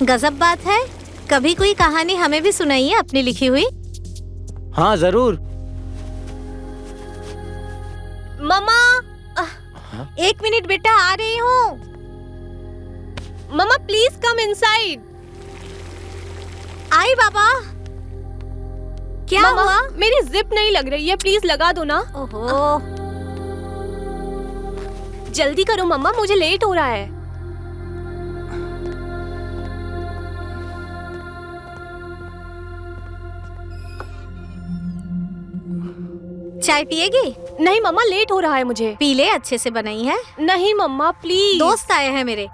गजब बात है। कभी कोई कहानी हमें भी सुनाइए अपनी लिखी हुई। हाँ जरूर। मम्मा, 1 मिनट बेटा, आ रही हूँ। मम्मा प्लीज कम इनसाइड। आई बाबा। क्या हुआ? मेरी जिप नहीं लग रही है, प्लीज लगा दो ना। ओहो। जल्दी करो मम्मा, मुझे लेट हो रहा है। चाय पिएगी? नहीं मम्मा, लेट हो रहा है मुझे। पी ले, अच्छे से बनाई है। नहीं मम्मा प्लीज। दोस्त आए हैं मेरे।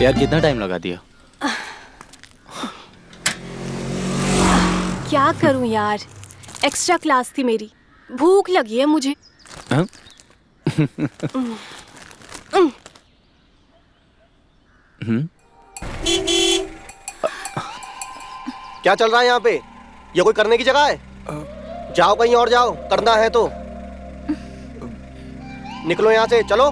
यार कितना टाइम लगा दिया। क्या करूं यार, एक्स्ट्रा क्लास थी मेरी। भूख लगी है मुझे। क्या चल रहा है यहाँ पे? ये कोई करने की जगह है? जाओ कहीं और जाओ, करना है तो। निकलो यहाँ से, चलो।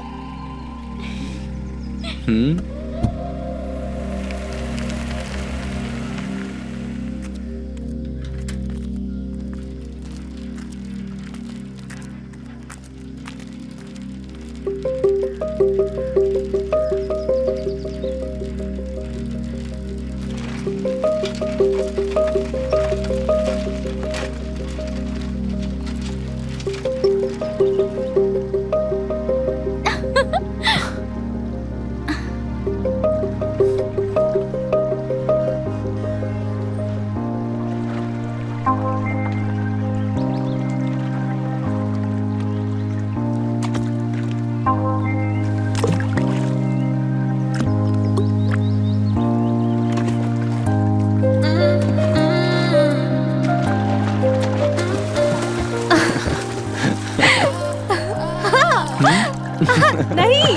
नहीं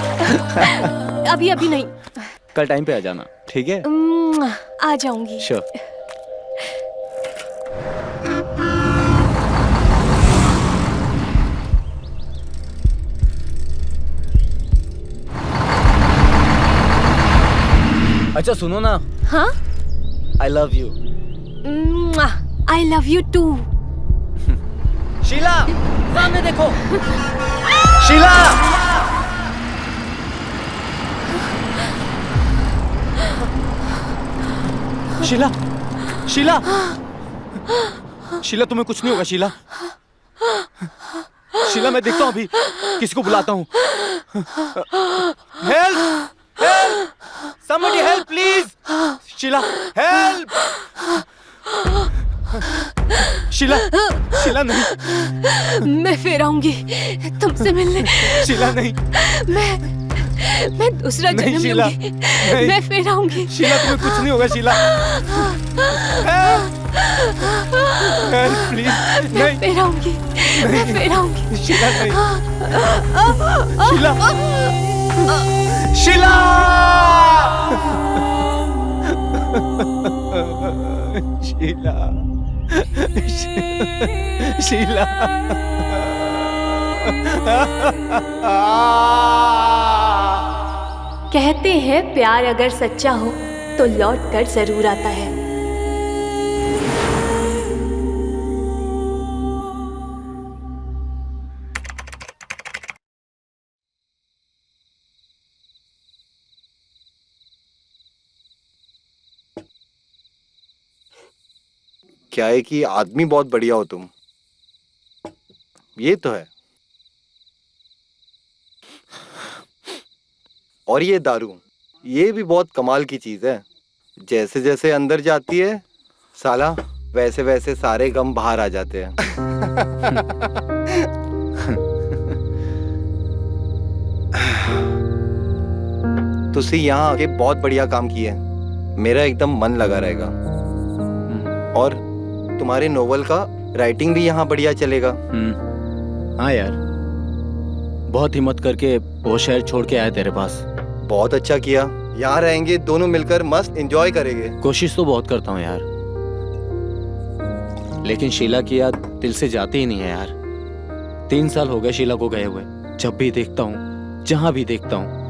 अभी अभी नहीं। कल टाइम पे आ जाना, ठीक है? आ जाऊंगी। श्योर। अच्छा सुनो ना। हाँ? I love you. I love you too. Sheila, सामने देखो। शीला! शीला, शीला, शीला तुम्हें कुछ नहीं होगा शीला। शीला मैं देखता हूँ अभी, किसी को बुलाता हूँ। Help! Help! Somebody help please! Sheela, help! Sheela, Sheela नहीं। मैं फिर आऊंगी तुमसे मिलने। शीला नहीं। मैं दूसरा जन्म लूंगी। मैं फिर आऊंगी। शीला तुम्हें कुछ नहीं होगा शीला। Help please. मैं फिर आऊंगी। मैं फिर आऊंगी। शीला नहीं। शीला। शीला। शीला। शीला। कहते हैं प्यार अगर सच्चा हो तो लौट कर जरूर आता है। क्या है कि आदमी बहुत बढ़िया हो तुम, ये तो है। और ये दारू, ये भी बहुत कमाल की चीज है। जैसे जैसे अंदर जाती है साला, वैसे वैसे सारे गम बाहर आ जाते हैं। तुसी यहाँ आके बहुत बढ़िया काम किए, मेरा एकदम मन लगा रहेगा। और तुम्हारे नोवेल का राइटिंग भी यहाँ बढ़िया चलेगा। हाँ यार, बहुत हिम्मत करके वो शहर छोड़ के आया तेरे पास। बहुत अच्छा किया, यहाँ रहेंगे दोनों मिलकर मस्त एंजॉय करेंगे। कोशिश तो बहुत करता हूँ यार, लेकिन शीला की याद दिल से जाती ही नहीं है यार। 3 साल हो गए शीला को गए हुए। जब भी देखता हूँ, जहां भी देखता हूँ,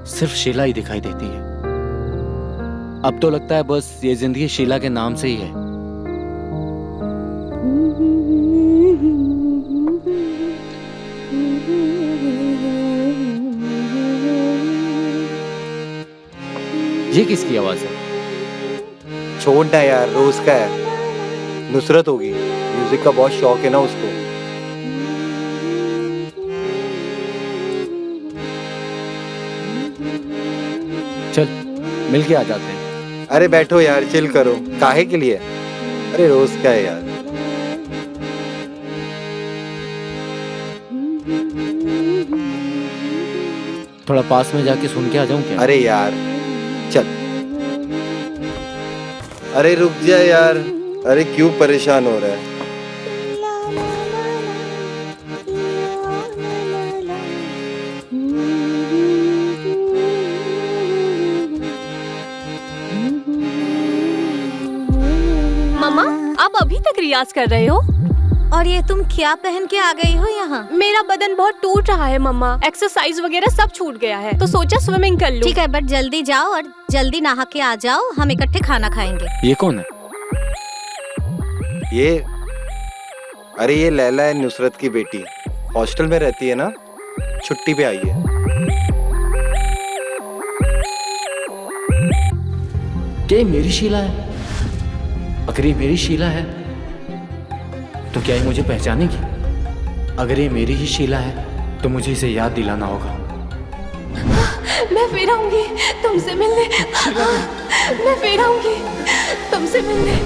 सिर्फ शीला ही दिखाई देती है। अब तो लगता है बस ये जिंदगी शीला के नाम से ही है। ये किसकी आवाज है? छोड़ना यार, रोज का है। नुसरत होगी, म्यूजिक का बहुत शौक है ना उसको। चल मिल के आ जाते हैं। अरे बैठो यार, चिल करो। काहे के लिए? अरे रोज का है यार। थोड़ा पास में जाके सुन के आ जाऊं क्या? अरे यार चल। अरे रुक जा यार। अरे क्यों परेशान हो रहा है? मम्मा, आप अभी तक रियाज कर रहे हो? और ये तुम क्या पहन के आ गई हो यहाँ? मेरा बदन बहुत टूट रहा है मम्मा, एक्सरसाइज वगैरह सब छूट गया है, तो सोचा स्विमिंग कर लूं। ठीक है, बट जल्दी जाओ और जल्दी नहा के आ जाओ, हम इकट्ठे खाना खाएंगे। ये कौन है? अरे ये लैला है, नुसरत की बेटी। हॉस्टल में रहती है ना, छुट्टी पे आई है। क्या ये मेरी शीला है? अगर ये मेरी शीला है तो क्या ये मुझे पहचानेगी? अगर ये मेरी ही शीला है तो मुझे इसे याद दिलाना होगा। मैं फिर आऊंगी तुमसे मिलने। मैं फिर आऊंगी तुमसे मिलने।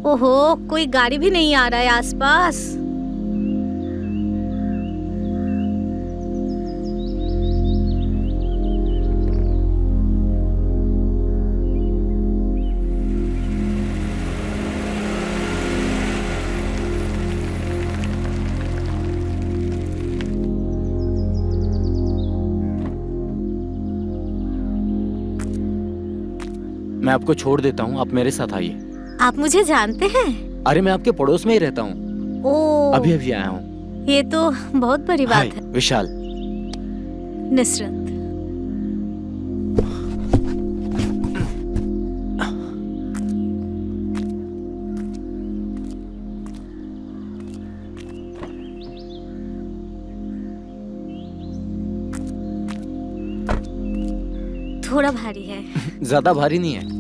ओहो, कोई गाड़ी भी नहीं आ रहा है आसपास। मैं आपको छोड़ देता हूँ, आप मेरे साथ आइए। आप मुझे जानते हैं? अरे मैं आपके पड़ोस में ही रहता हूँ। ओ, अभी अभी आया हूँ। ये तो बहुत बड़ी हाय, बात है। विशाल। नुसरत। थोड़ा भारी है। ज्यादा भारी नहीं है।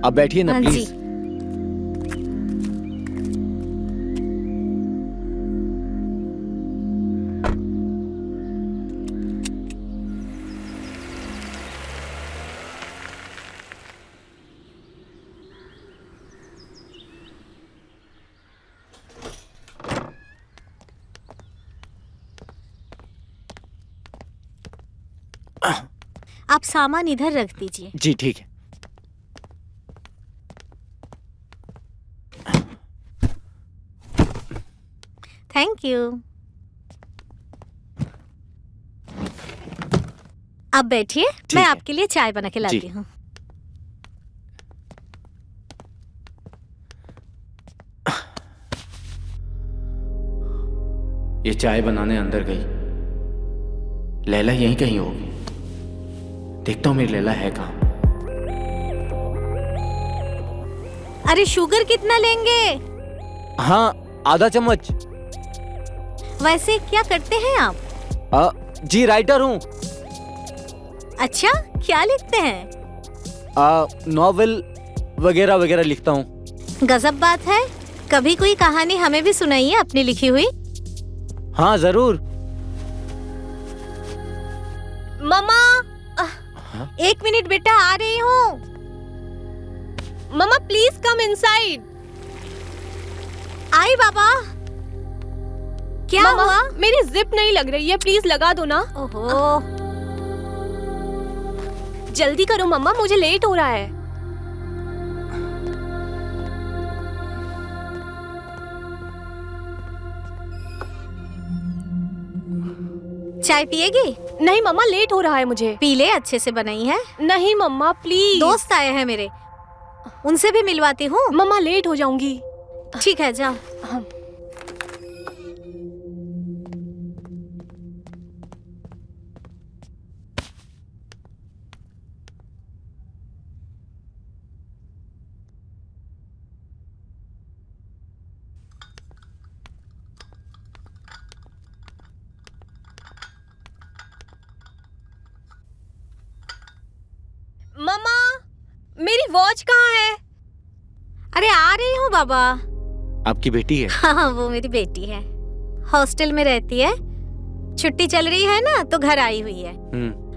आप बैठिए ना हाँ प्लीज। जी। आप सामान इधर रख दीजिए। जी ठीक है। Thank you. आप बैठिए, मैं है। आपके लिए चाय बना के लाती जी। हूँ। ये चाय बनाने अंदर गई। लैला यहीं कहीं होगी। देखता हूँ मेरी लैला है कहाँ। अरे शुगर कितना लेंगे? हाँ आधा चम्मच। वैसे क्या करते हैं आप? जी राइटर हूँ। अच्छा, क्या लिखते हैं? नॉवेल वगैरह वगैरह लिखता हूँ। गजब बात है। कभी कोई कहानी हमें भी सुनाइए अपनी लिखी हुई। हाँ जरूर। मम्मा, 1 मिनट बेटा, आ रही हूँ। मम्मा प्लीज कम इनसाइड। आई बाबा। क्या हुआ? मेरी जिप नहीं लग रही है, प्लीज लगा दो ना। ओहो, जल्दी करो मम्मा, मुझे लेट हो रहा है। चाय पिएगी? नहीं मम्मा, लेट हो रहा है मुझे। पी ले, अच्छे से बनाई है। नहीं मम्मा प्लीज। दोस्त आए हैं मेरे, उनसे भी मिलवाती हूँ। मम्मा लेट हो जाऊंगी। ठीक है, जाओ। मम्मा, मेरी वॉच कहाँ है? अरे आ रही हूँ बाबा। आपकी बेटी है? हाँ, वो मेरी बेटी है, हॉस्टल में रहती है। छुट्टी चल रही है ना, तो घर आई हुई है।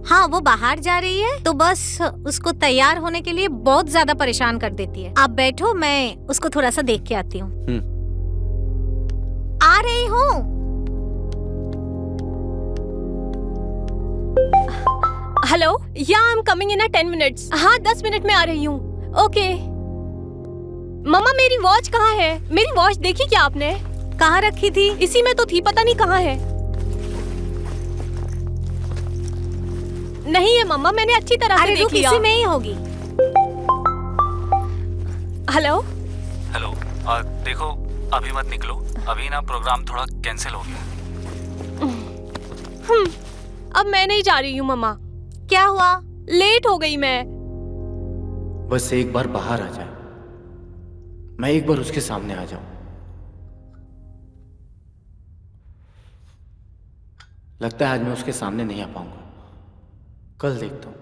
हाँ, वो बाहर जा रही है, तो बस उसको तैयार होने के लिए बहुत ज्यादा परेशान कर देती है। आप बैठो, मैं उसको थोड़ा सा देख के आती हूँ। आ रही हूँ। हेलो, या I am coming in 10 minutes. हाँ 10 मिनट में आ रही हूँ। ओके। मम्मा मेरी वॉच कहाँ है? मेरी वॉच देखी क्या आपने? कहाँ रखी थी? इसी में तो थी, पता नहीं कहाँ है। नहीं है मम्मा, मैंने अच्छी तरह से देख लिया। इसी में ही होगी। हेलो हेलो, देखो अभी मत निकलो, अभी ना प्रोग्राम थोड़ा कैंसिल हो गया। अब मैं नहीं जा रही हूँ मम्मा। क्या हुआ? लेट हो गई मैं। बस एक बार बाहर आ जाए, मैं एक बार उसके सामने आ जाऊं। लगता है आज मैं उसके सामने नहीं आ पाऊंगा, कल देखता हूं।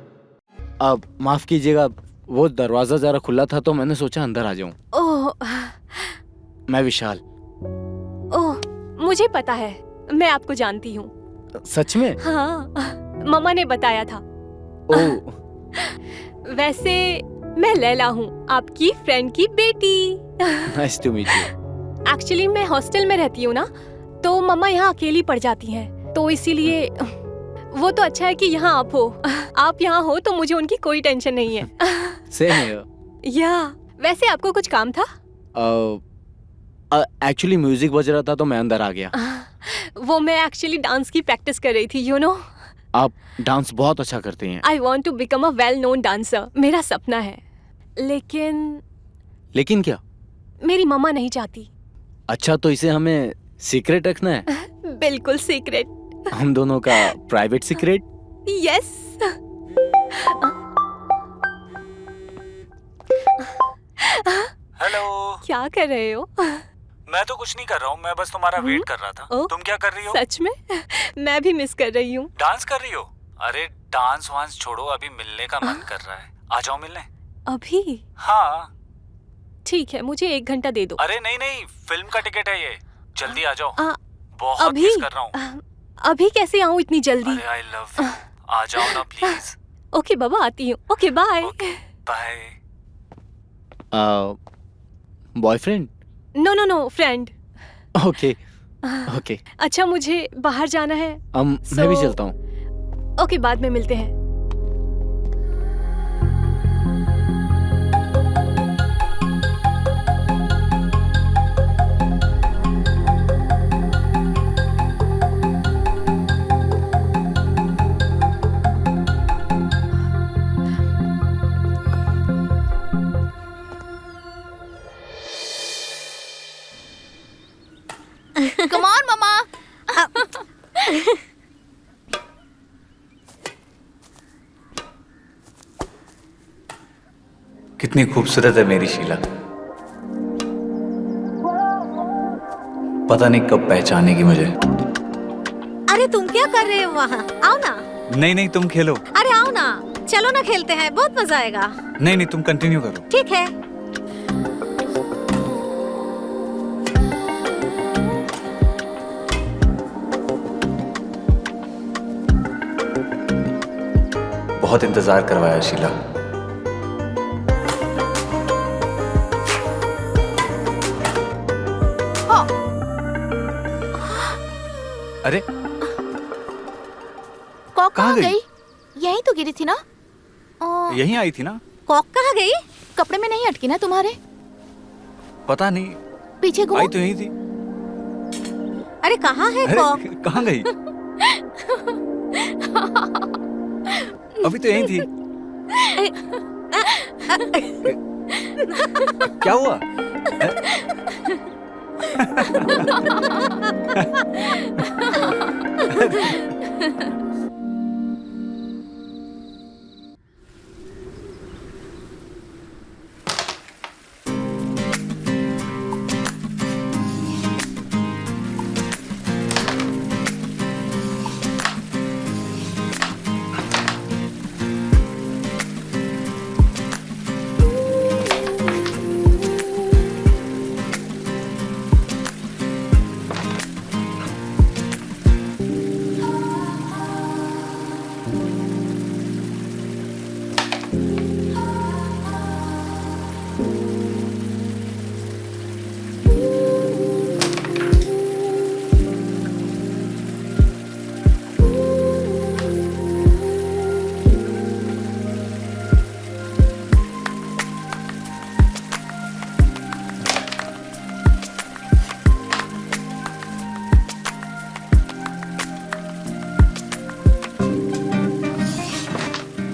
अब माफ कीजिएगा, वो दरवाजा जरा खुला था तो मैंने सोचा अंदर आ जाऊं। ओह, मैं विशाल। ओह, मुझे पता है, मैं आपको जानती हूँ। सच में? हाँ, मम्मा ने बताया था। ओह। वैसे मैं लैला हूँ, आपकी फ्रेंड की बेटी। Nice to meet you. Actually मैं हॉस्टल में रहती हूँ ना, तो मम्मा यहाँ अकेली पड़ जाती हैं, तो इसीलिए वो तो अच्छा है कि यहाँ आप हो। आप यहाँ हो तो मुझे उनकी कोई टेंशन नहीं है। Same here. या वैसे आपको कुछ काम था? एक्चुअली म्यूजिक बज रहा था तो मैं अंदर आ गया। वो मैं एक्चुअली डांस की प्रैक्टिस कर रही थी, यू नो। आप डांस बहुत अच्छा करती हैं। I want to become a well known dancer, मेरा सपना है। लेकिन क्या? मेरी मम्मा नहीं चाहती। अच्छा, तो इसे हमें सीक्रेट रखना है? बिल्कुल सीक्रेट। हम दोनों का प्राइवेट सीक्रेट? यस। हेलो, क्या कर रहे हो? मैं तो कुछ नहीं कर रहा हूँ, मैं बस तुम्हारा वेट कर रहा था। तुम क्या कर रही हो? सच में? मैं भी मिस कर रही हूँ। डांस कर रही हो? अरे डांस वांस छोड़ो, अभी मिलने का मन कर रहा है, आ जाओ मिलने। अभी? हाँ ठीक है, मुझे 1 घंटा दे दो। अरे नहीं नहीं, फिल्म का टिकट है ये, जल्दी आ जाओ। बहुत अभी? मिस कर रहा हूँ। अभी कैसे आऊँ इतनी जल्दी? अरे आई लव यू, आ जाओ ना प्लीज। ओके बाबा, आती हूँ। Okay bye. Bye. Boyfriend? No friend. Okay okay. अच्छा, मुझे बाहर जाना है। मैं भी चलता हूँ। ओके, बाद में मिलते हैं। Come on, Mama. कितनी खूबसूरत है मेरी शीला। पता नहीं कब पहचानेगी मुझे। अरे तुम क्या कर रहे हो वहाँ? आओ ना। नहीं नहीं, तुम खेलो। अरे आओ ना, चलो ना खेलते हैं, बहुत मजा आएगा। नहीं नहीं, तुम कंटिन्यू करो। ठीक है। बहुत इंतजार करवाया शीला। अरे कॉक कहाँ कहाँ गई? यहीं तो गिरी थी ना? यहीं आई थी ना? कॉक कहाँ गई? कपड़े में नहीं अटकी ना तुम्हारे? पता नहीं, पीछे घूमो। आई तो यहीं थी। अरे कहाँ है अरे कॉक? कहाँ गई? अभी तो यहीं थी। क्या हुआ?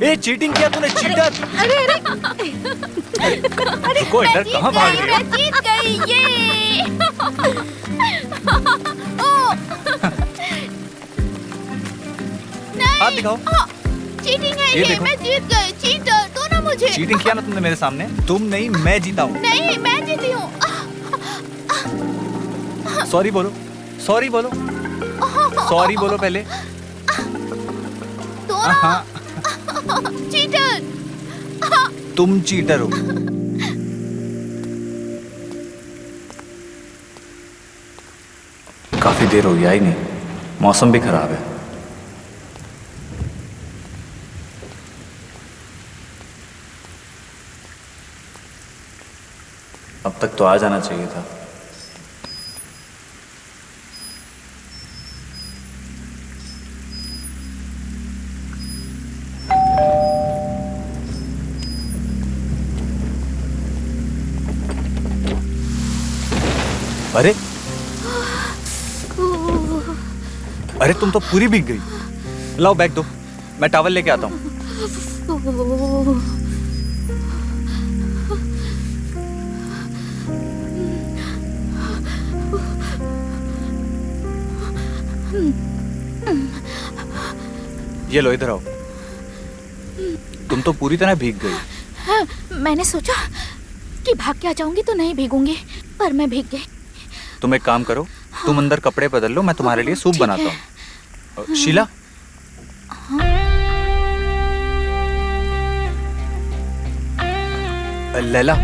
ए, चीटिंग किया तूने, चीटर! अरे अरे रुको, इधर कहाँ भाग रही हो? मैं जीत गई, ये! हाथ दिखाओ। चीटिंग है ये ये, देखो। मैं जीत गई। चीटर, दो ना मुझे। चीटिंग किया ना तुमने मेरे सामने। तुम नहीं, मैं जीता हूँ। नहीं, मैं जीती हूँ। सॉरी बोलो, सॉरी बोलो, सॉरी बोलो पहले। दो ना। हाँ, चीटर। तुम चीटर हो। काफी देर हो गई, आई नहीं। मौसम भी खराब है। अब तक तो आ जाना चाहिए था। अरे अरे, तुम तो पूरी भीग गई। लाओ बैग दो, मैं टॉवल लेके आता हूँ। ये लो, इधर आओ। तुम तो पूरी तरह भीग गई। हाँ, मैंने सोचा कि भाग के आ जाऊंगी तो नहीं भीगूंगी, पर मैं भीग गई। तुम एक काम करो, तुम अंदर कपड़े बदल लो, मैं तुम्हारे लिए सूप ठीक बनाता है। हूँ। शीला, लैला।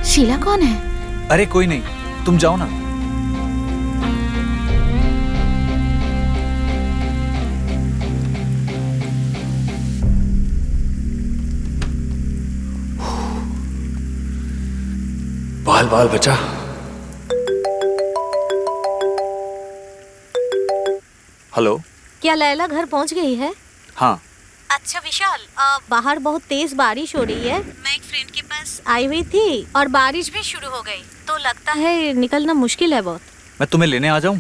शीला कौन है? अरे कोई नहीं, तुम जाओ ना। बाल बाल बचा। हेलो। क्या लैला घर पहुंच गई है? हाँ। अच्छा विशाल, बाहर बहुत तेज बारिश हो रही है। मैं एक फ्रेंड के पास आई हुई थी और बारिश भी शुरू हो गई, तो लगता है निकलना मुश्किल है बहुत। मैं तुम्हें लेने आ जाऊं?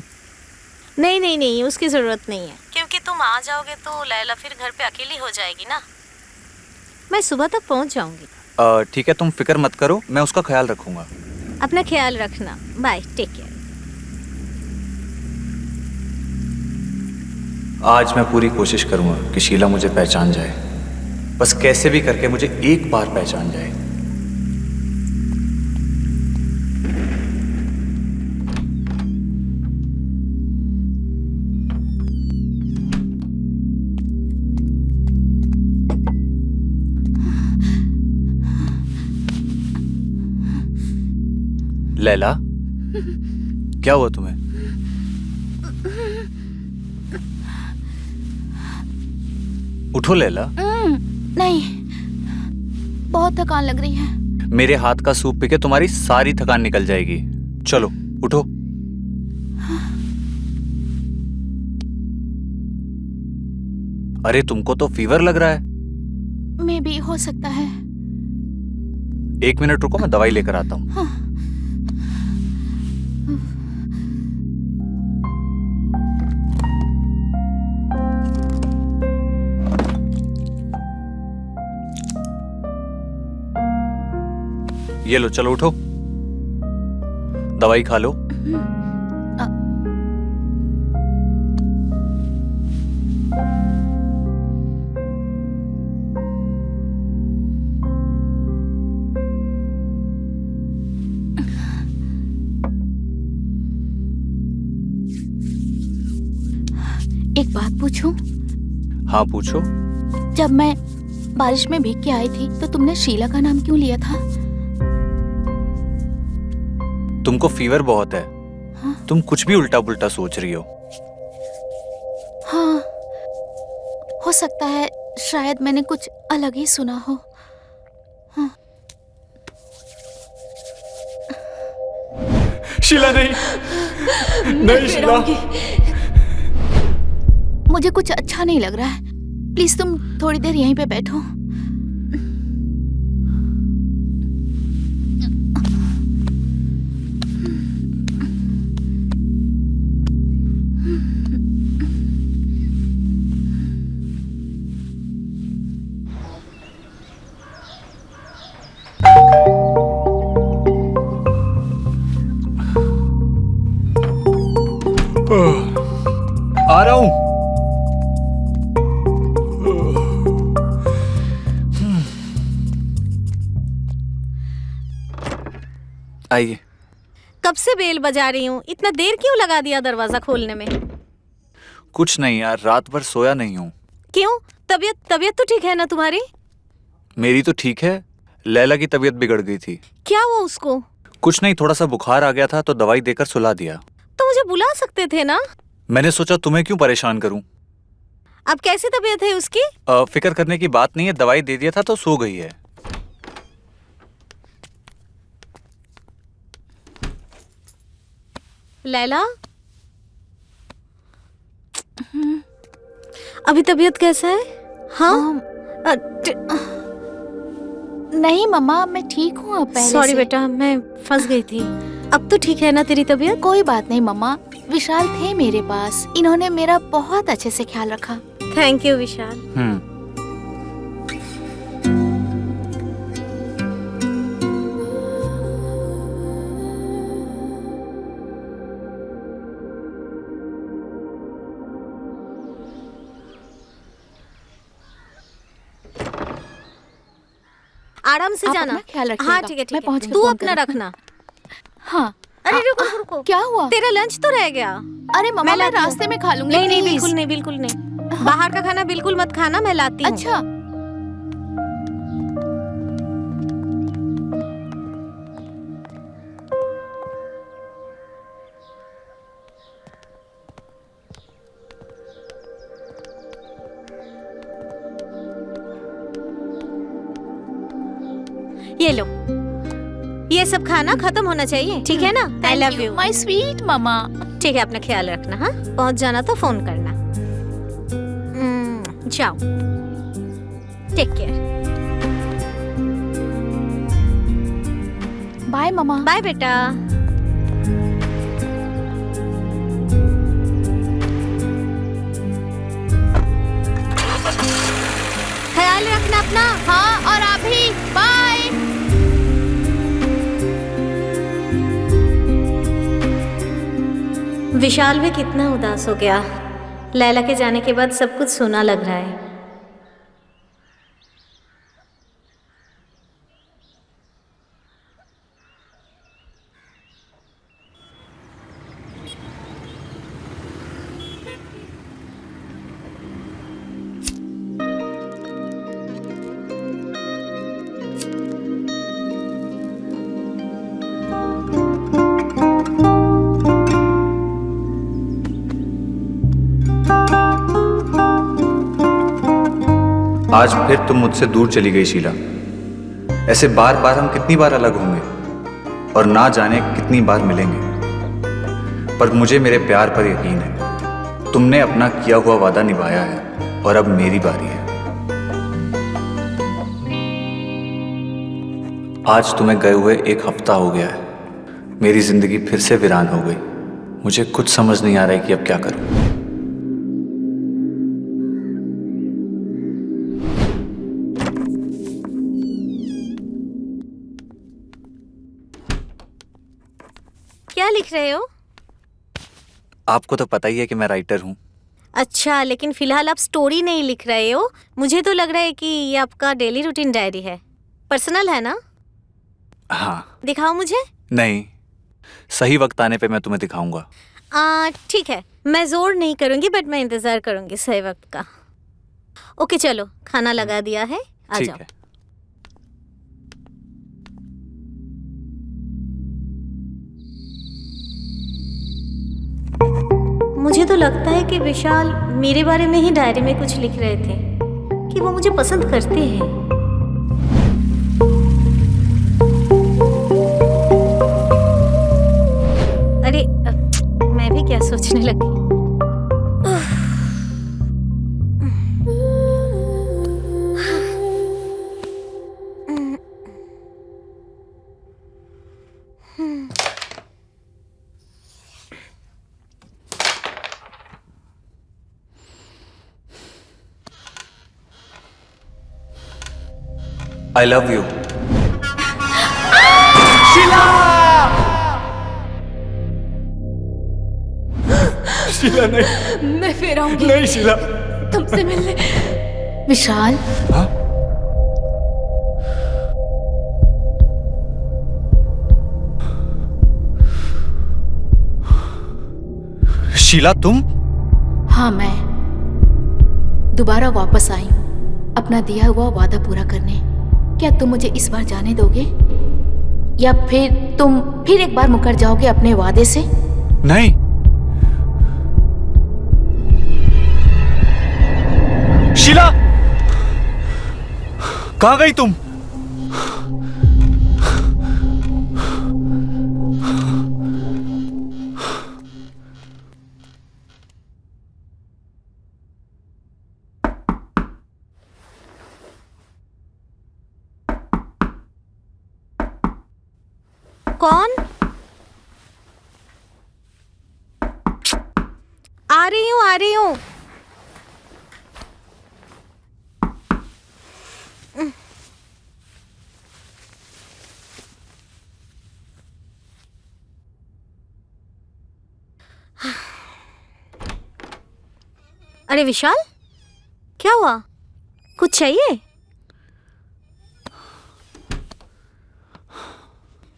नहीं नहीं नहीं, उसकी जरूरत नहीं है, क्योंकि तुम आ जाओगे तो लैला फिर घर पे अकेली हो जाएगी ना। मैं सुबह तक पहुंच जाऊंगी। ठीक है, तुम फिक्र मत करो, मैं उसका ख्याल रखूंगा। अपना ख्याल रखना। Bye, take care. आज मैं पूरी कोशिश करूंगा कि शीला मुझे पहचान जाए, बस कैसे भी करके मुझे एक बार पहचान जाए। लैला, क्या हुआ तुम्हें? उठो लैला। नहीं, बहुत थकान लग रही है। मेरे हाथ का सूप पी के तुम्हारी सारी थकान निकल जाएगी। चलो उठो। अरे तुमको तो फीवर लग रहा है। मे भी हो सकता है। 1 मिनट रुको, मैं दवाई लेकर आता हूँ। हाँ। ये लो, चलो उठो, दवाई खा लो। एक बात पूछूं? हाँ पूछो। जब मैं बारिश में भीग के आई थी तो तुमने शीला का नाम क्यों लिया था? तुमको फीवर बहुत है। हाँ? तुम कुछ भी उल्टा पुल्टा सोच रही हो। हाँ, हो सकता है, शायद मैंने कुछ अलग ही सुना हो। हाँ। शीला नहीं, नहीं शीला। मुझे कुछ अच्छा नहीं लग रहा है। प्लीज तुम थोड़ी देर यहीं पे बैठो। आ रहा हूं। आइए। कब से बेल बजा रही हूँ, इतना देर क्यों लगा दिया दरवाजा खोलने में? कुछ नहीं यार, रात भर सोया नहीं हूँ। क्यों? तबीयत तो ठीक है ना तुम्हारी? मेरी तो ठीक है, लैला की तबीयत बिगड़ गई थी। क्या हुआ उसको? कुछ नहीं, थोड़ा सा बुखार आ गया था तो दवाई देकर सुला दिया। तो मुझे बुला सकते थे ना? मैंने सोचा तुम्हें क्यों परेशान करूं। अब कैसी तबीयत है उसकी? फिक्र करने की बात नहीं है, दवाई दे दिया था तो सो गई है। लैला, अभी तबीयत कैसा है? हाँ? नहीं मम्मा, मैं ठीक हूँ अब पहले सॉरी से। बेटा, मैं फंस गई थी। अब तो ठीक है ना तेरी तबीयत? कोई बात नहीं मम्मा, विशाल थे मेरे पास, इन्होंने मेरा बहुत अच्छे से ख्याल रखा। थैंक यू विशाल। आराम से आप जाना। अपना ख्याल रखिएगा। हाँ ठीक है, मैं ठीक पहुँच है। के तू फोन अपना करूँगी। रखना। हाँ। अरे रुको रुको, क्या हुआ? तेरा लंच तो रह गया। अरे मम्मा, मैं लाती हूँ। रास्ते में खा लूंगी। नहीं नहीं, please। बिल्कुल नहीं, बिल्कुल नहीं। बाहर का खाना बिल्कुल मत खाना, मैं लाती हूँ। अच्छा। ये लो, ये सब खाना खत्म होना चाहिए, ठीक है ना? I love you my sweet mama. ठीक है, अपना ख्याल रखना। हाँ, पहुंच जाना तो फोन करना। जाओ, टेक केयर। बाय मम्मा। बाय बेटा। ख्याल रखना अपना। हाँ, और आप भी। बाय। विशाल भी कितना उदास हो गया। लैला के जाने के बाद सब कुछ सूना लग रहा है। आज फिर तुम मुझसे दूर चली गई शीला। ऐसे बार बार हम कितनी बार अलग होंगे और ना जाने कितनी बार मिलेंगे, पर मुझे मेरे प्यार पर यकीन है। तुमने अपना किया हुआ वादा निभाया है और अब मेरी बारी है। आज तुम्हें गए हुए 1 हफ्ता हो गया है। मेरी जिंदगी फिर से वीरान हो गई। मुझे कुछ समझ नहीं आ रहा है कि अब क्या करूं। क्या लिख रहे हो? आपको तो पता ही है कि मैं राइटर हूँ। अच्छा, लेकिन फिलहाल आप स्टोरी नहीं लिख रहे हो। मुझे तो लग रहा है कि ये आपका डेली रूटीन डायरी है। पर्सनल है ना? हाँ। दिखाओ मुझे। नहीं, सही वक्त आने पे मैं तुम्हें दिखाऊंगा। ठीक है, मैं जोर नहीं करूंगी, बट मैं इंतजार करूंगी सही वक्त का। ओके चलो, खाना लगा दिया है, आ ठीक जाओ। है। मुझे तो लगता है कि विशाल मेरे बारे में ही डायरी में कुछ लिख रहे थे कि वो मुझे पसंद करते हैं। अरे मैं भी क्या सोचने लगी। I love you. शीला नहीं। मैं फिर आऊंगी नहीं शीला। तुमसे मिलने। विशाल, हाँ? शीला तुम? हाँ मैं दोबारा वापस आई हूँ अपना दिया हुआ वादा पूरा करने। क्या तुम मुझे इस बार जाने दोगे या फिर तुम फिर एक बार मुकर जाओगे अपने वादे से? नहीं। शीला, कहाँ गई तुम? कौन? आ रही हूँ, आ रही हूँ। अरे विशाल, क्या हुआ? कुछ चाहिए?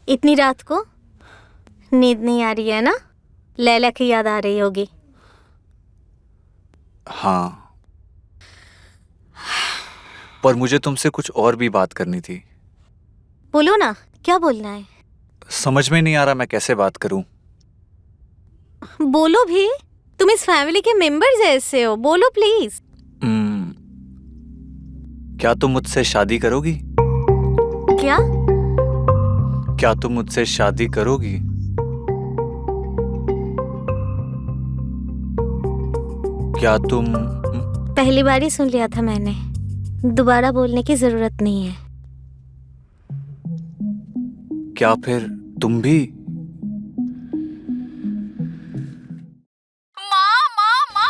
इतनी रात को नींद नहीं आ रही है ना? लैला की याद आ रही होगी। हाँ, पर मुझे तुमसे कुछ और भी बात करनी थी। बोलो ना, क्या बोलना है? समझ में नहीं आ रहा मैं कैसे बात करूं। बोलो भी, तुम इस फैमिली के मेंबर जैसे हो, बोलो प्लीज। क्या तुम मुझसे शादी करोगी? क्या? क्या तुम मुझसे शादी करोगी? क्या तुम? पहली बार ही सुन लिया था मैंने, दोबारा बोलने की जरूरत नहीं है। क्या फिर तुम भी?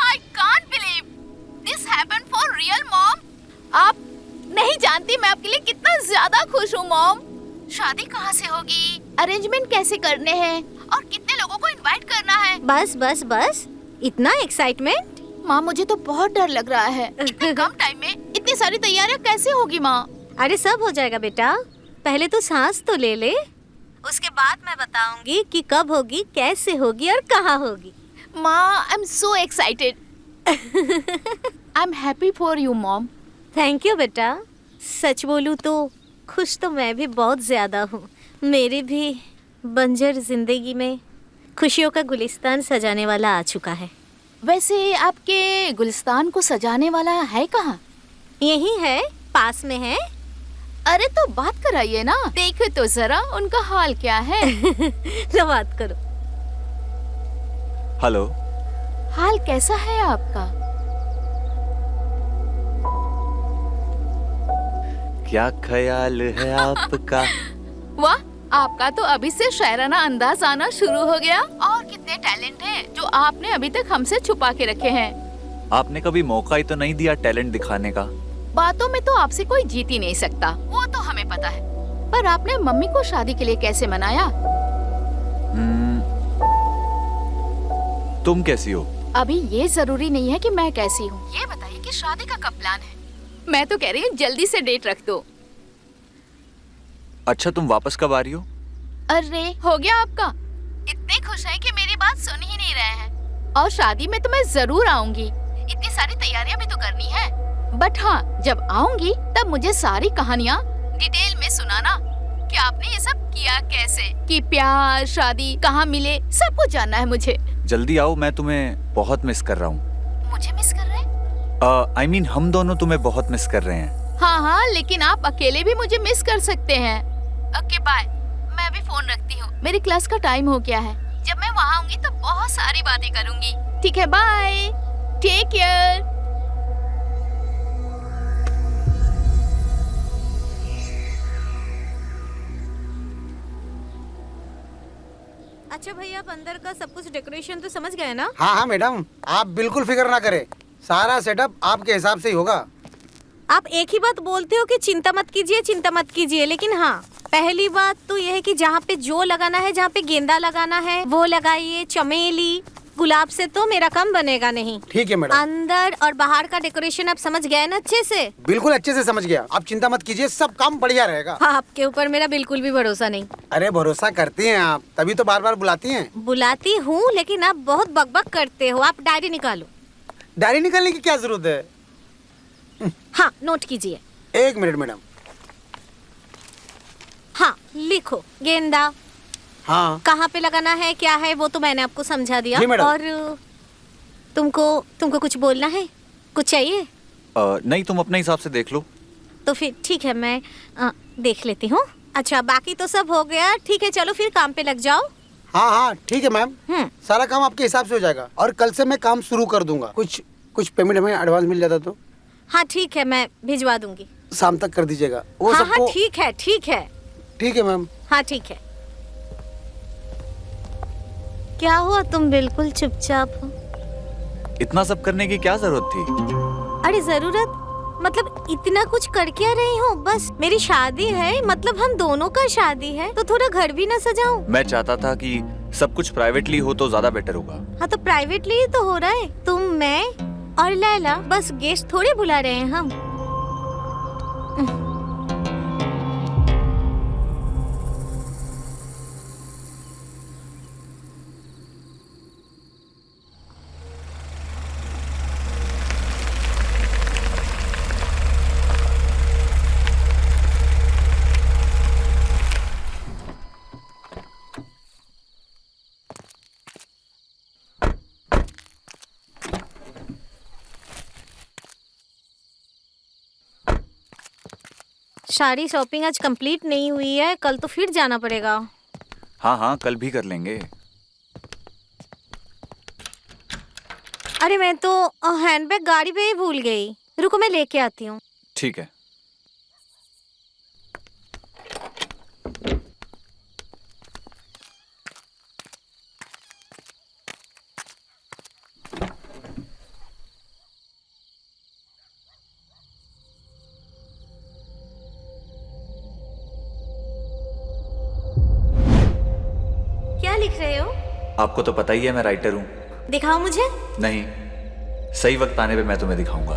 I can't believe this happened for real, mom. आप नहीं जानती मैं आपके लिए कितना ज्यादा खुश हूँ मॉम। शादी कहाँ से होगी, अरेंजमेंट कैसे करने हैं और कितने लोगों को इनवाइट करना है। बस बस बस, इतना एक्साइटमेंट? माँ मुझे तो बहुत डर लग रहा है। इतने कम टाइम में इतनी सारी तैयारियाँ कैसे होगी माँ? अरे सब हो जाएगा बेटा, पहले तो सांस तो ले ले, उसके बाद मैं बताऊंगी कि कब होगी, कैसे होगी और कहाँ होगी। माँ I am so excited. I am happy for you mom. Thank you बेटा। सच बोलूं तो खुश तो मैं भी बहुत ज़्यादा हूँ। मेरी भी बंजर जिंदगी में खुशियों का गुलिस्तान सजाने वाला आ चुका है। वैसे आपके गुलिस्तान को सजाने वाला है कहाँ? यही है, पास में है। अरे तो बात कराइए ना, देखो तो जरा उनका हाल क्या है। तो बात करो। हेलो। हाल कैसा है आपका? क्या ख्याल है आपका? वाह, आपका तो अभी से शायराना अंदाज आना शुरू हो गया। और कितने टैलेंट हैं जो आपने अभी तक हमसे छुपा के रखे हैं। आपने कभी मौका ही तो नहीं दिया टैलेंट दिखाने का। बातों में तो आपसे कोई जीत ही नहीं सकता, वो तो हमें पता है। पर आपने मम्मी को शादी के लिए कैसे मनाया? तुम कैसी हो? अभी ये जरूरी नहीं है कि मैं कैसी हूँ, ये बताइए कि शादी का कब प्लान है? मैं तो कह रही हूँ जल्दी से डेट रख दो। अच्छा, तुम वापस कब आ रही हो? अरे हो गया आपका? इतने खुश हैं कि मेरी बात सुन ही नहीं रहे हैं। और शादी में तो मैं जरूर आऊंगी, इतनी सारी तैयारियां भी तो करनी है। बट हाँ, जब आऊंगी तब मुझे सारी कहानियाँ डिटेल में सुनाना कि आपने ये सब किया कैसे, कि प्यार, शादी कहाँ मिले, सब कुछ जानना है मुझे। जल्दी आओ, मैं तुम्हें बहुत मिस कर रहा हूँ। मुझे मिस कर रहे हैं? I mean, हम दोनों तुम्हें बहुत मिस कर रहे हैं। हाँ हाँ, लेकिन आप अकेले भी मुझे मिस कर सकते हैं। ओके बाय, मैं अभी फोन रखती हूँ, मेरी क्लास का टाइम हो गया है। जब मैं वहाँ आऊंगी तो बहुत सारी बातें करूंगी। ठीक है, बाय, टेक केयर। अच्छा भैया, आप अंदर का सब कुछ डेकोरेशन तो समझ गए ना? हाँ हाँ मैडम, आप बिल्कुल फिक्र ना करें, सारा सेटअप आपके हिसाब से ही होगा। आप एक ही बात बोलते हो कि चिंता मत कीजिए, चिंता मत कीजिए, लेकिन हाँ, पहली बात तो यह है कि जहाँ पे जो लगाना है, जहाँ पे गेंदा लगाना है वो लगाइए। चमेली, गुलाब से तो मेरा काम बनेगा नहीं। ठीक है मैडम। अंदर और बाहर का डेकोरेशन आप समझ गए ना अच्छे से? बिल्कुल अच्छे से समझ गया, आप चिंता मत कीजिए, सब काम बढ़िया रहेगा। हाँ, आपके ऊपर मेरा बिल्कुल भी भरोसा नहीं। अरे भरोसा करती हैं आप, तभी तो बार बार बुलाती हैं। बुलाती हूँ, लेकिन आप बहुत बकबक करते हो। आप डायरी निकालो। डायरी निकालने की क्या जरूरत है? हाँ, नोट कीजिए। 1 मिनट मैडम। हाँ, लिखो गेंदा। हाँ। कहाँ पे लगाना है, क्या है, वो तो मैंने आपको समझा दिया। जी मैडम। और तुमको कुछ बोलना है, कुछ चाहिए? नहीं, तुम अपने हिसाब से देख लो। तो फिर ठीक है, मैं देख लेती हूँ। अच्छा, बाकी तो सब हो गया। ठीक है, चलो फिर काम पे लग जाओ। हाँ हाँ ठीक है मैम, सारा काम आपके हिसाब से हो जाएगा और कल से मैं काम शुरू कर दूंगा। कुछ पेमेंट हमें एडवांस मिल जाता तो। हाँ ठीक है, मैं भिजवा दूंगी। शाम तक कर दीजिएगा वो हाँ सबको। हाँ ठीक है, ठीक है। ठीक है मैम। हाँ ठीक है। क्या हुआ, तुम बिल्कुल चुपचाप हो? इतना सब करने की क्या जरूरत थी? अरे जरूरत मतलब इतना कुछ कर क्या रही हूँ? बस मेरी शादी है, मतलब हम दोनों का शादी है, तो थोड़ा घर भी ना सजाऊं? मैं चाहता था कि सब कुछ प्राइवेटली हो तो ज्यादा बेटर होगा। हाँ तो प्राइवेटली ही तो हो रहा है। तुम, मैं और लैला, बस गेस्ट थोड़े बुला रहे हैं हम। सारी शॉपिंग आज कंप्लीट नहीं हुई है, कल तो फिर जाना पड़ेगा। हाँ हाँ, कल भी कर लेंगे। अरे मैं तो हैंडबैग गाड़ी पे ही भूल गई। रुको, मैं लेके आती हूँ। ठीक है। क्या लिख रहे हो? आपको तो पता ही है मैं राइटर हूँ। दिखाओ मुझे। नहीं, सही वक्त आने पे मैं तुम्हें दिखाऊंगा।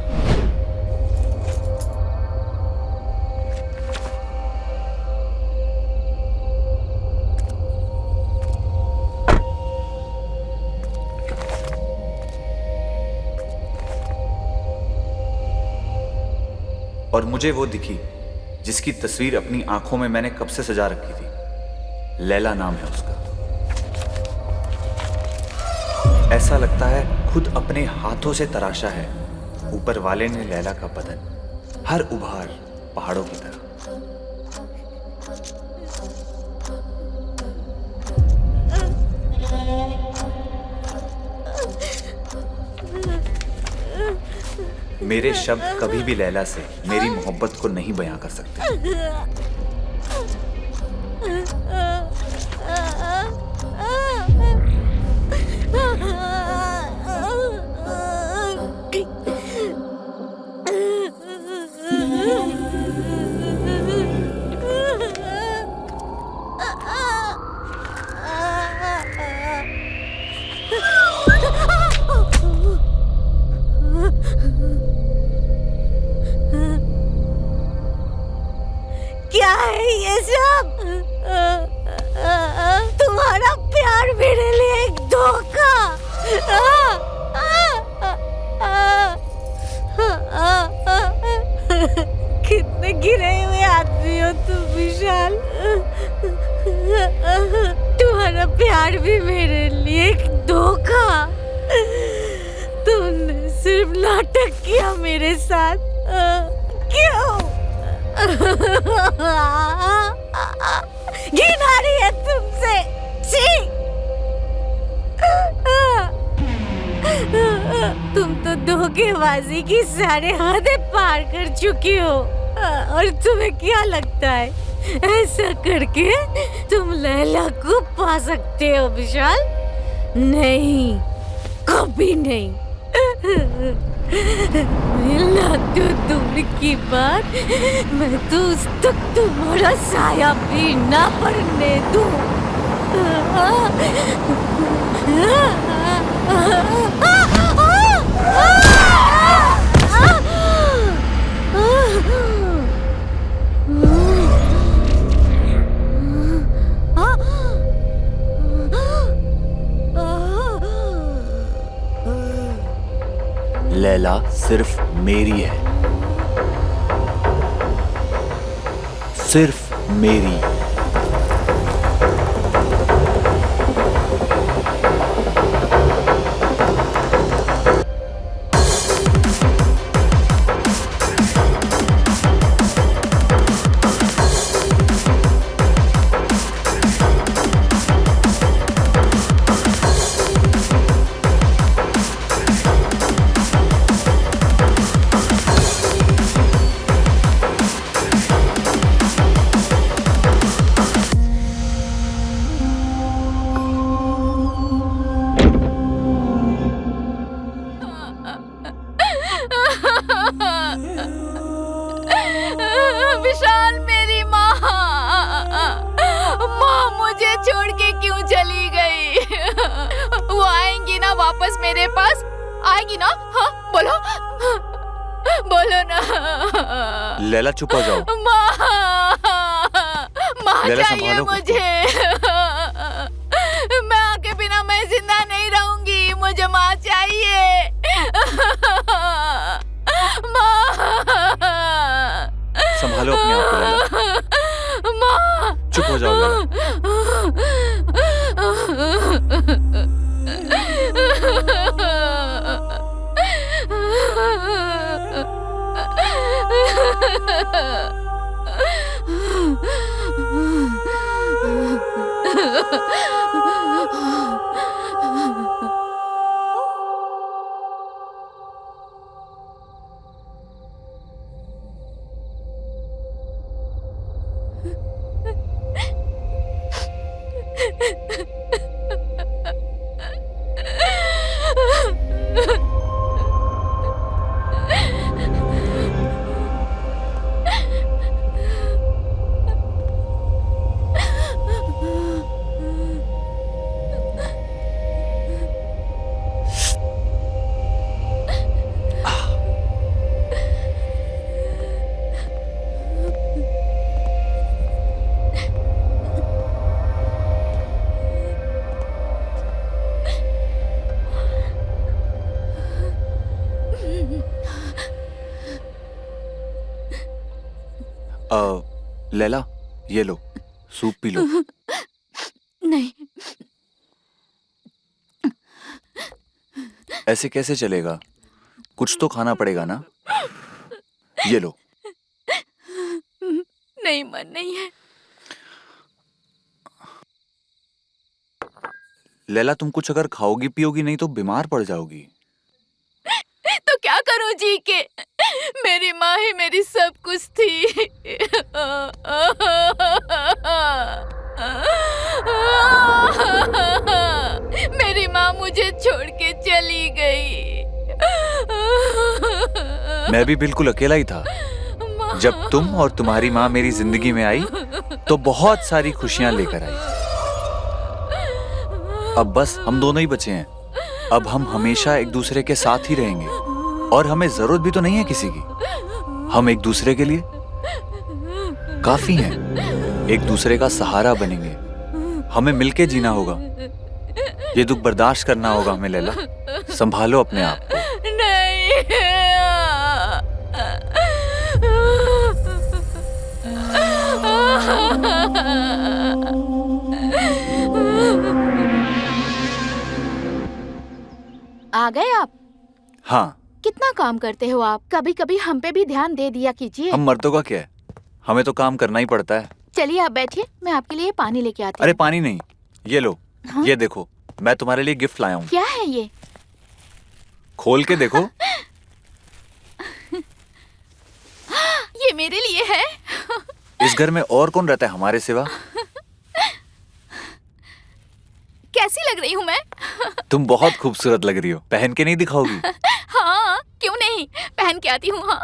और मुझे वो दिखी जिसकी तस्वीर अपनी आंखों में मैंने कब से सजा रखी थी। लैला नाम है उसका। ऐसा लगता है खुद अपने हाथों से तराशा है ऊपर वाले ने लैला का बदन। हर उभार पहाड़ों की तरह। मेरे शब्द कभी भी लैला से मेरी मोहब्बत को नहीं बयां कर सकते। क्या है ये सब? तुम्हारा प्यार मेरे लिए एक धोखा। कितने गिरे हुए आदमी हो तुम विशाल। तुम्हारा प्यार भी मेरे लिए एक धोखा। तुमने सिर्फ नाटक किया मेरे साथ। क्यों? घिन आ रही है तुमसे। छी! तुम तो धोखेबाजी की सारे हदें पार कर चुकी हो। और तुम्हें क्या लगता है ऐसा करके तुम लैला को पा सकते हो विशाल? नहीं, कभी नहीं। मिलना तो दूर की बात, मैं तो उस तक तुम्हारा साया भी ना पड़ने दूं। लैला सिर्फ मेरी है, सिर्फ मेरी। विशाल, मेरी माँ मुझे छोड़ के क्यों चली गई? वो आएंगी ना वापस मेरे पास? आएगी ना? हाँ बोलो, बोलो ना। लैला चुप हो जाओ। माँ चाहिए मुझे। मैं आके बिना मैं जिंदा नहीं रहूंगी। मुझे माँ चाहिए। माँ, संभालो अपने आप को लैला। माँ, चुप हो जाओ लैला। लैला, ये लो, सूप पी लो। नहीं, ऐसे कैसे चलेगा? कुछ तो खाना पड़ेगा ना। ये लो, नहीं, मन नहीं है। लैला, तुम कुछ अगर खाओगी पियोगी नहीं तो बीमार पड़ जाओगी। तो क्या करूं जी के? मेरी माँ ही मेरी सब कुछ थी। मेरी माँ मुझे छोड़ के चली गई। मैं भी बिल्कुल अकेला ही था। जब तुम और तुम्हारी माँ मेरी जिंदगी में आई तो बहुत सारी खुशियां लेकर आई। अब बस हम दोनों ही बचे हैं। अब हम हमेशा एक दूसरे के साथ ही रहेंगे और हमें जरूरत भी तो नहीं है किसी की। हम एक दूसरे के लिए काफी हैं। एक दूसरे का सहारा बनेंगे। हमें मिलके जीना होगा। ये दुख बर्दाश्त करना होगा हमें लैला। संभालो अपने आप को। आ गए आप? हाँ। कितना काम करते हो आप? कभी कभी हम पे भी ध्यान दे दिया कीजिए। हम मर्दों का क्या है, हमें तो काम करना ही पड़ता है। चलिए आप बैठिए, मैं आपके लिए पानी लेके आती हूँ। अरे पानी नहीं, ये लो। हाँ? ये देखो, मैं तुम्हारे लिए गिफ्ट लाया हूँ। क्या है ये? खोल के देखो। ये मेरे लिए है? इस घर में और कौन रहता है हमारे सिवा? कैसी लग रही हूँ मैं? तुम बहुत खूबसूरत लग रही हो। पहन के नहीं दिखाओगी? हाँ, क्यों नहीं, पहन के आती हूँ। हाँ।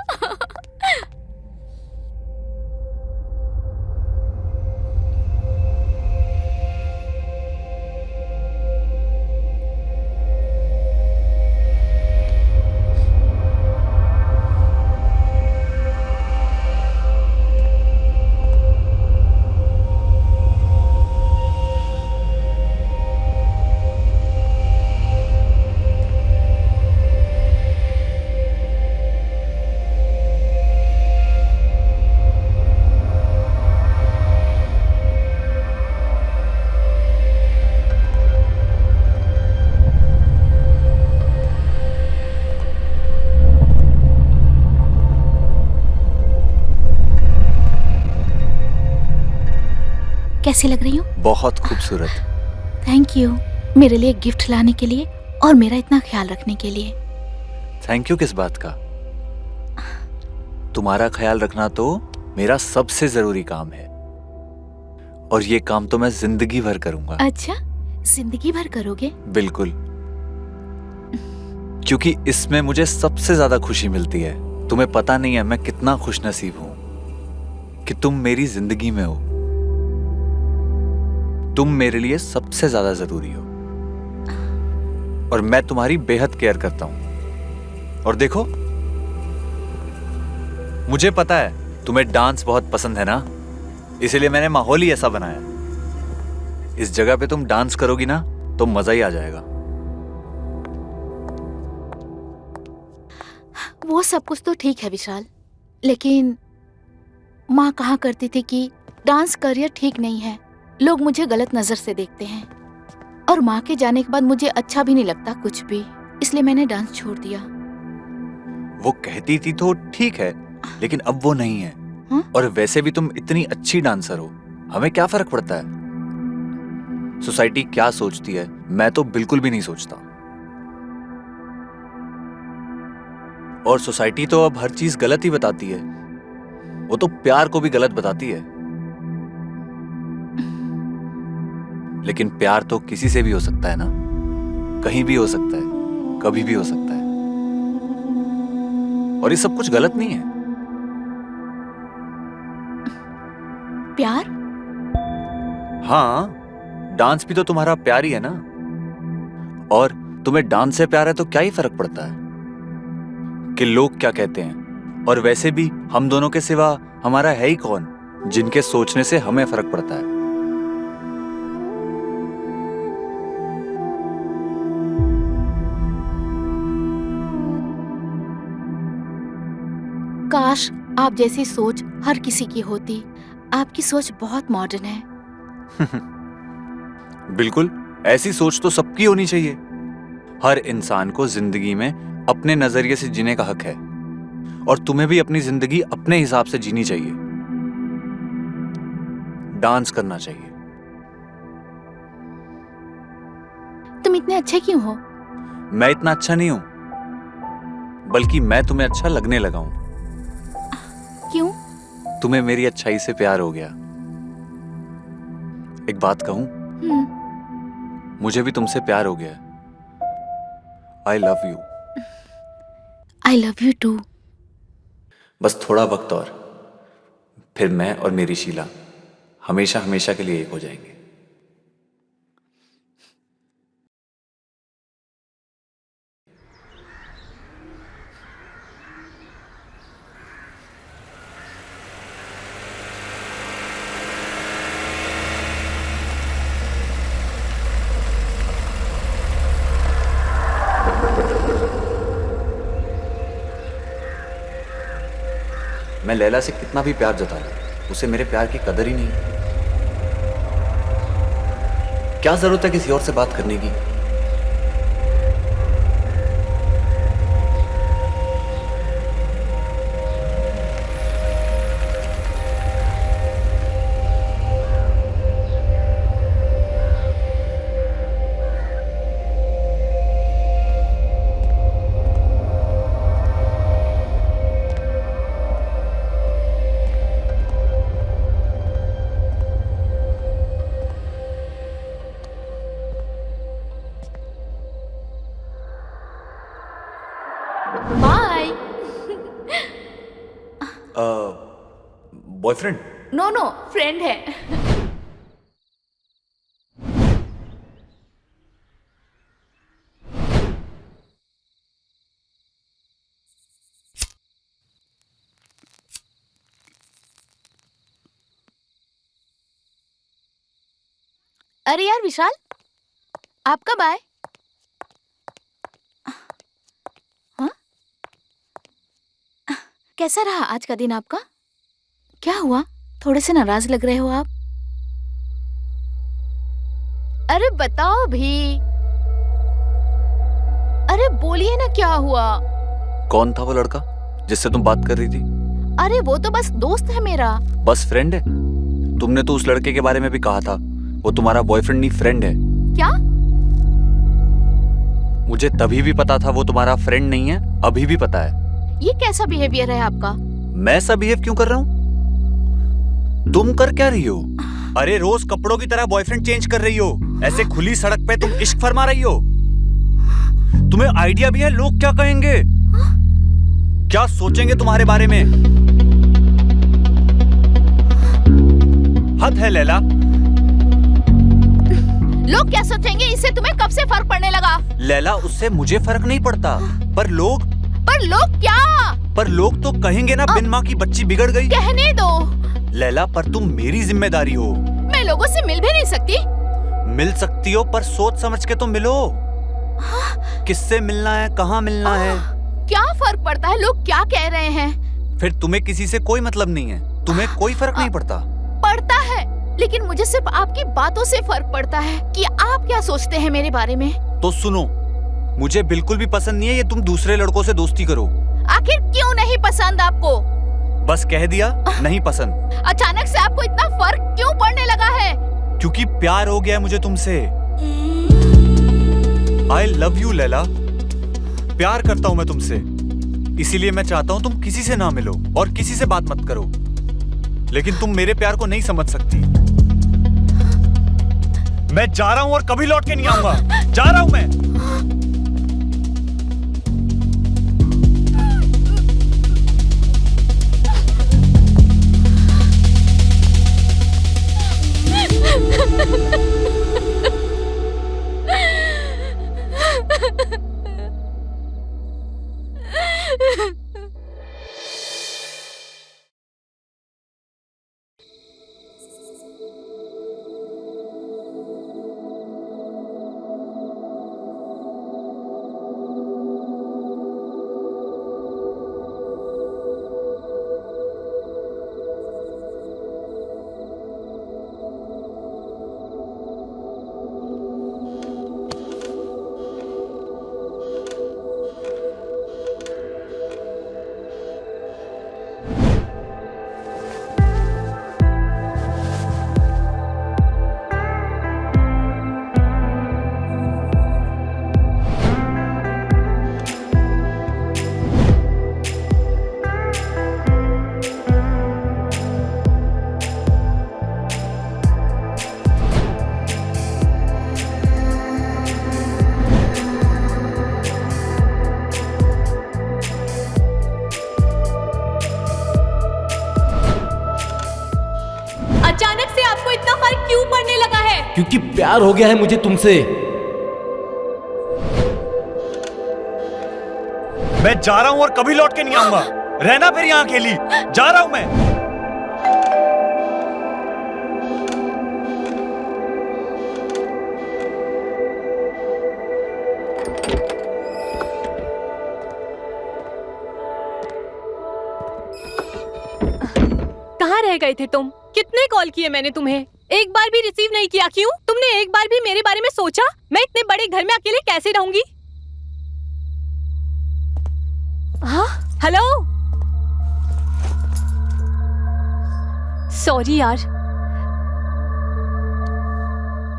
कैसी लग रही हूँ? बहुत खूबसूरत। थैंक यू मेरे लिए गिफ्ट लाने के लिए और मेरा इतना ख्याल रखने के लिए। थैंक यू किस बात का? तुम्हारा ख्याल रखना तो मेरा सबसे जरूरी काम है और ये काम तो मैं जिंदगी भर करूंगा। अच्छा, जिंदगी भर करोगे? बिल्कुल, क्योंकि इसमें मुझे सबसे ज्यादा खुशी मिलती है। तुम्हें पता नहीं है मैं कितना खुशनसीब हूं कि तुम मेरी जिंदगी में हो। तुम मेरे लिए सबसे ज्यादा जरूरी हो और मैं तुम्हारी बेहद केयर करता हूं। और देखो, मुझे पता है तुम्हें डांस बहुत पसंद है ना, इसीलिए मैंने माहौल ही ऐसा बनाया। इस जगह पे तुम डांस करोगी ना तो मजा ही आ जाएगा। वो सब कुछ तो ठीक है विशाल, लेकिन माँ कहा करती थी कि डांस करियर ठीक नहीं है, लोग मुझे गलत नजर से देखते हैं और माँ के जाने के बाद मुझे अच्छा भी नहीं लगता कुछ भी, इसलिए मैंने डांस छोड़ दिया। वो कहती थी तो ठीक है, लेकिन अब वो नहीं है। और वैसे भी तुम इतनी अच्छी डांसर हो, हमें क्या फर्क पड़ता है सोसाइटी क्या सोचती है? मैं तो बिल्कुल भी नहीं सोचता। और सोसाइटी तो अब हर चीज गलत ही बताती है। वो तो प्यार को भी गलत बताती है। लेकिन प्यार तो किसी से भी हो सकता है ना, कहीं भी हो सकता है, कभी भी हो सकता है। और ये सब कुछ गलत नहीं है। प्यार? हाँ, डांस भी तो तुम्हारा प्यार ही है ना। और तुम्हें डांस से प्यार है तो क्या ही फर्क पड़ता है कि लोग क्या कहते हैं। और वैसे भी हम दोनों के सिवा हमारा है ही कौन जिनके सोचने से हमें फर्क पड़ता है। काश आप जैसी सोच हर किसी की होती। आपकी सोच बहुत मॉडर्न है। बिल्कुल, ऐसी सोच तो सबकी होनी चाहिए। हर इंसान को जिंदगी में अपने नजरिए से जीने का हक है और तुम्हें भी अपनी जिंदगी अपने हिसाब से जीनी चाहिए। डांस करना चाहिए। तुम इतने अच्छे क्यों हो? मैं इतना अच्छा नहीं हूं, बल्कि मैं तुम्हें अच्छा लगने लगा हूं। क्यों? तुम्हें मेरी अच्छाई से प्यार हो गया। एक बात कहूं, मुझे भी तुमसे प्यार हो गया। I love you. I love you too. बस थोड़ा वक्त और, फिर मैं और मेरी शीला हमेशा हमेशा के लिए एक हो जाएंगे। मैं लैला से कितना भी प्यार जता लूं, उसे मेरे प्यार की कदर ही नहीं। क्या जरूरत है किसी और से बात करने की? Bye. Boyfriend? No no, friend है। अरे यार विशाल, आप कब आए? हाँ? कैसा रहा आज का दिन आपका? क्या हुआ? थोड़े से नाराज लग रहे हो आप। अरे बताओ भी। अरे बोलिए ना, क्या हुआ? कौन था वो लड़का जिससे तुम बात कर रही थी? अरे वो तो बस दोस्त है मेरा। बस फ्रेंड है? तुमने तो उस लड़के के बारे में भी कहा था वो तुम्हारा बॉयफ्रेंड नहीं फ्रेंड है। क्या? मुझे तभी भी पता था वो तुम्हारा फ्रेंड नहीं है, अभी भी पता है। ये कैसा बिहेवियर है आपका? मैं ऐसा बिहेव क्यों कर रहा हूँ? तुम कर क्या रही हो? अरे रोज कपड़ों की तरह बॉयफ्रेंड चेंज कर रही हो, ऐसे खुली सड़क पे तुम इश्क फरमा रही हो। तुम्हें आइडिया भी है लोग क्या कहेंगे, क्या सोचेंगे तुम्हारे बारे में? हद है लैला। लोग क्या सोचेंगे इससे तुम्हें कब से फर्क पड़ने लगा? लैला उससे मुझे फर्क नहीं पड़ता, पर लोग क्या? पर लोग तो कहेंगे ना बिन माँ की बच्ची बिगड़ गई। कहने दो। लैला पर तुम मेरी जिम्मेदारी हो। मैं लोगों से मिल भी नहीं सकती? मिल सकती हो पर सोच समझ के तो मिलो। किससे मिलना है, कहाँ मिलना है? क्या फर्क पड़ता है लोग क्या कह रहे हैं? फिर तुम्हें किसी से कोई मतलब नहीं है, तुम्हें कोई फर्क नहीं पड़ता? पड़ता है, लेकिन मुझे सिर्फ आपकी बातों से फर्क पड़ता है कि आप क्या सोचते हैं मेरे बारे में। तो सुनो, मुझे बिल्कुल भी पसंद नहीं है ये तुम दूसरे लड़कों से दोस्ती करो। आखिर क्यों नहीं पसंद आपको? बस कह दिया, नहीं पसंद। अचानक से आपको इतना फर्क क्यों पड़ने लगा है? क्योंकि प्यार हो गया है मुझे तुमसे। आई लव यू लैला। प्यार करता हूं मैं तुमसे, इसीलिए मैं चाहता हूं तुम किसी से ना मिलो और किसी से बात मत करो। लेकिन तुम मेरे प्यार को नहीं समझ सकती। मैं जा रहा हूं और कभी लौट के नहीं आऊंगा। जा रहा हूं मैं। क्योंकि प्यार हो गया है मुझे तुमसे। मैं जा रहा हूं और कभी लौट के नहीं आऊंगा। रहना फिर यहाँ अकेली। जा रहा हूं मैं। कहाँ रह गए थे तुम? कितने कॉल किए मैंने तुम्हें, एक बार भी रिसीव नहीं किया। क्यों? तुमने एक बार भी मेरे बारे में सोचा? मैं इतने बड़े घर में अकेले कैसे रहूंगी? हाँ, हेलो। सॉरी यार।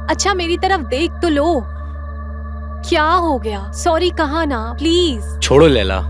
अच्छा मेरी तरफ देख तो लो। क्या हो गया? सॉरी कहा ना, प्लीज। छोड़ो लैला।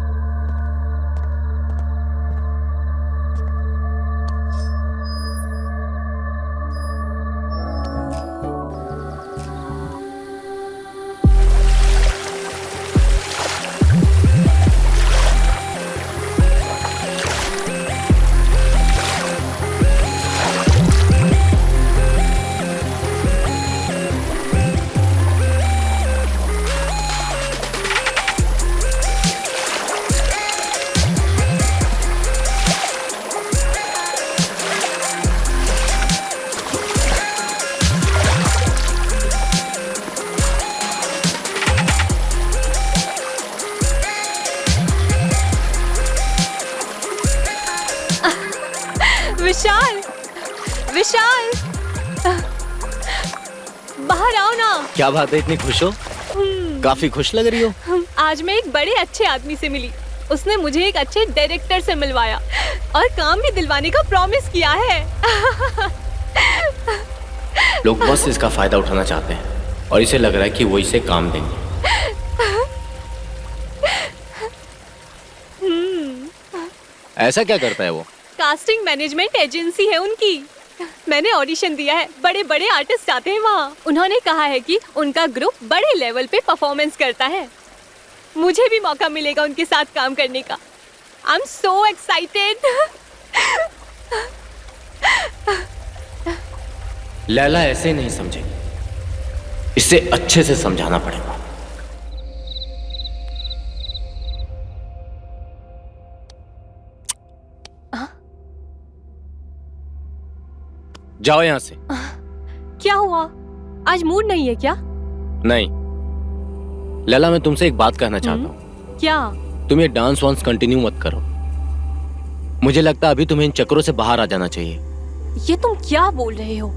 विशाल, विशाल, बाहर आओ ना। क्या बात है, इतनी खुश हो? काफी खुश लग रही हो। आज मैं एक बड़े अच्छे आदमी से मिली। उसने मुझे एक अच्छे डायरेक्टर से मिलवाया और काम भी दिलवाने का प्रॉमिस किया है। लोग बस इसका फायदा उठाना चाहते हैं और इसे लग रहा है कि वो इसे काम देंगे। ऐसा क्या करता है वो? कास्टिंग मैनेजमेंट एजेंसी है उनकी। मैंने ऑडिशन दिया है, बड़े बड़े आर्टिस्ट आते हैं वहाँ। उन्होंने कहा है कि उनका ग्रुप बड़े लेवल पे परफॉर्मेंस करता है। मुझे भी मौका मिलेगा उनके साथ काम करने का। I am so excited. Laila ऐसे नहीं समझेगी, इसे अच्छे से समझाना पड़ेगा। जाओ यहां से। क्या हुआ? आज मूड नहीं है क्या? नहीं लैला, मैं तुमसे एक बात कहना चाहता हूँ। क्या? तुम ये डांस वांस कंटिन्यू मत करो। मुझे लगता है अभी तुम्हें इन चक्करों से बाहर आ जाना चाहिए। ये तुम क्या बोल रहे हो?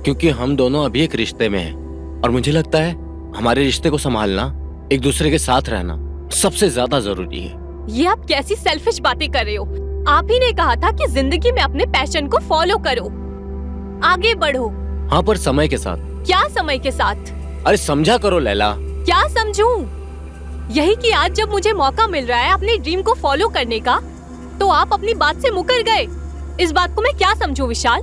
क्योंकि हम दोनों अभी एक रिश्ते में हैं और मुझे लगता है हमारे रिश्ते को संभालना, एक दूसरे के साथ रहना सबसे ज्यादा जरूरी है। ये आप कैसी सेल्फिश बातें कर रहे हो? आप ही ने कहा था कि जिंदगी में अपने पैशन को फॉलो करो, आगे बढ़ो। हाँ, पर समय के साथ। क्या समय के साथ? अरे समझा करो लैला। क्या समझूं? यही कि आज जब मुझे मौका मिल रहा है अपने ड्रीम को फॉलो करने का, तो आप अपनी बात से मुकर गए। इस बात को मैं क्या समझूं विशाल?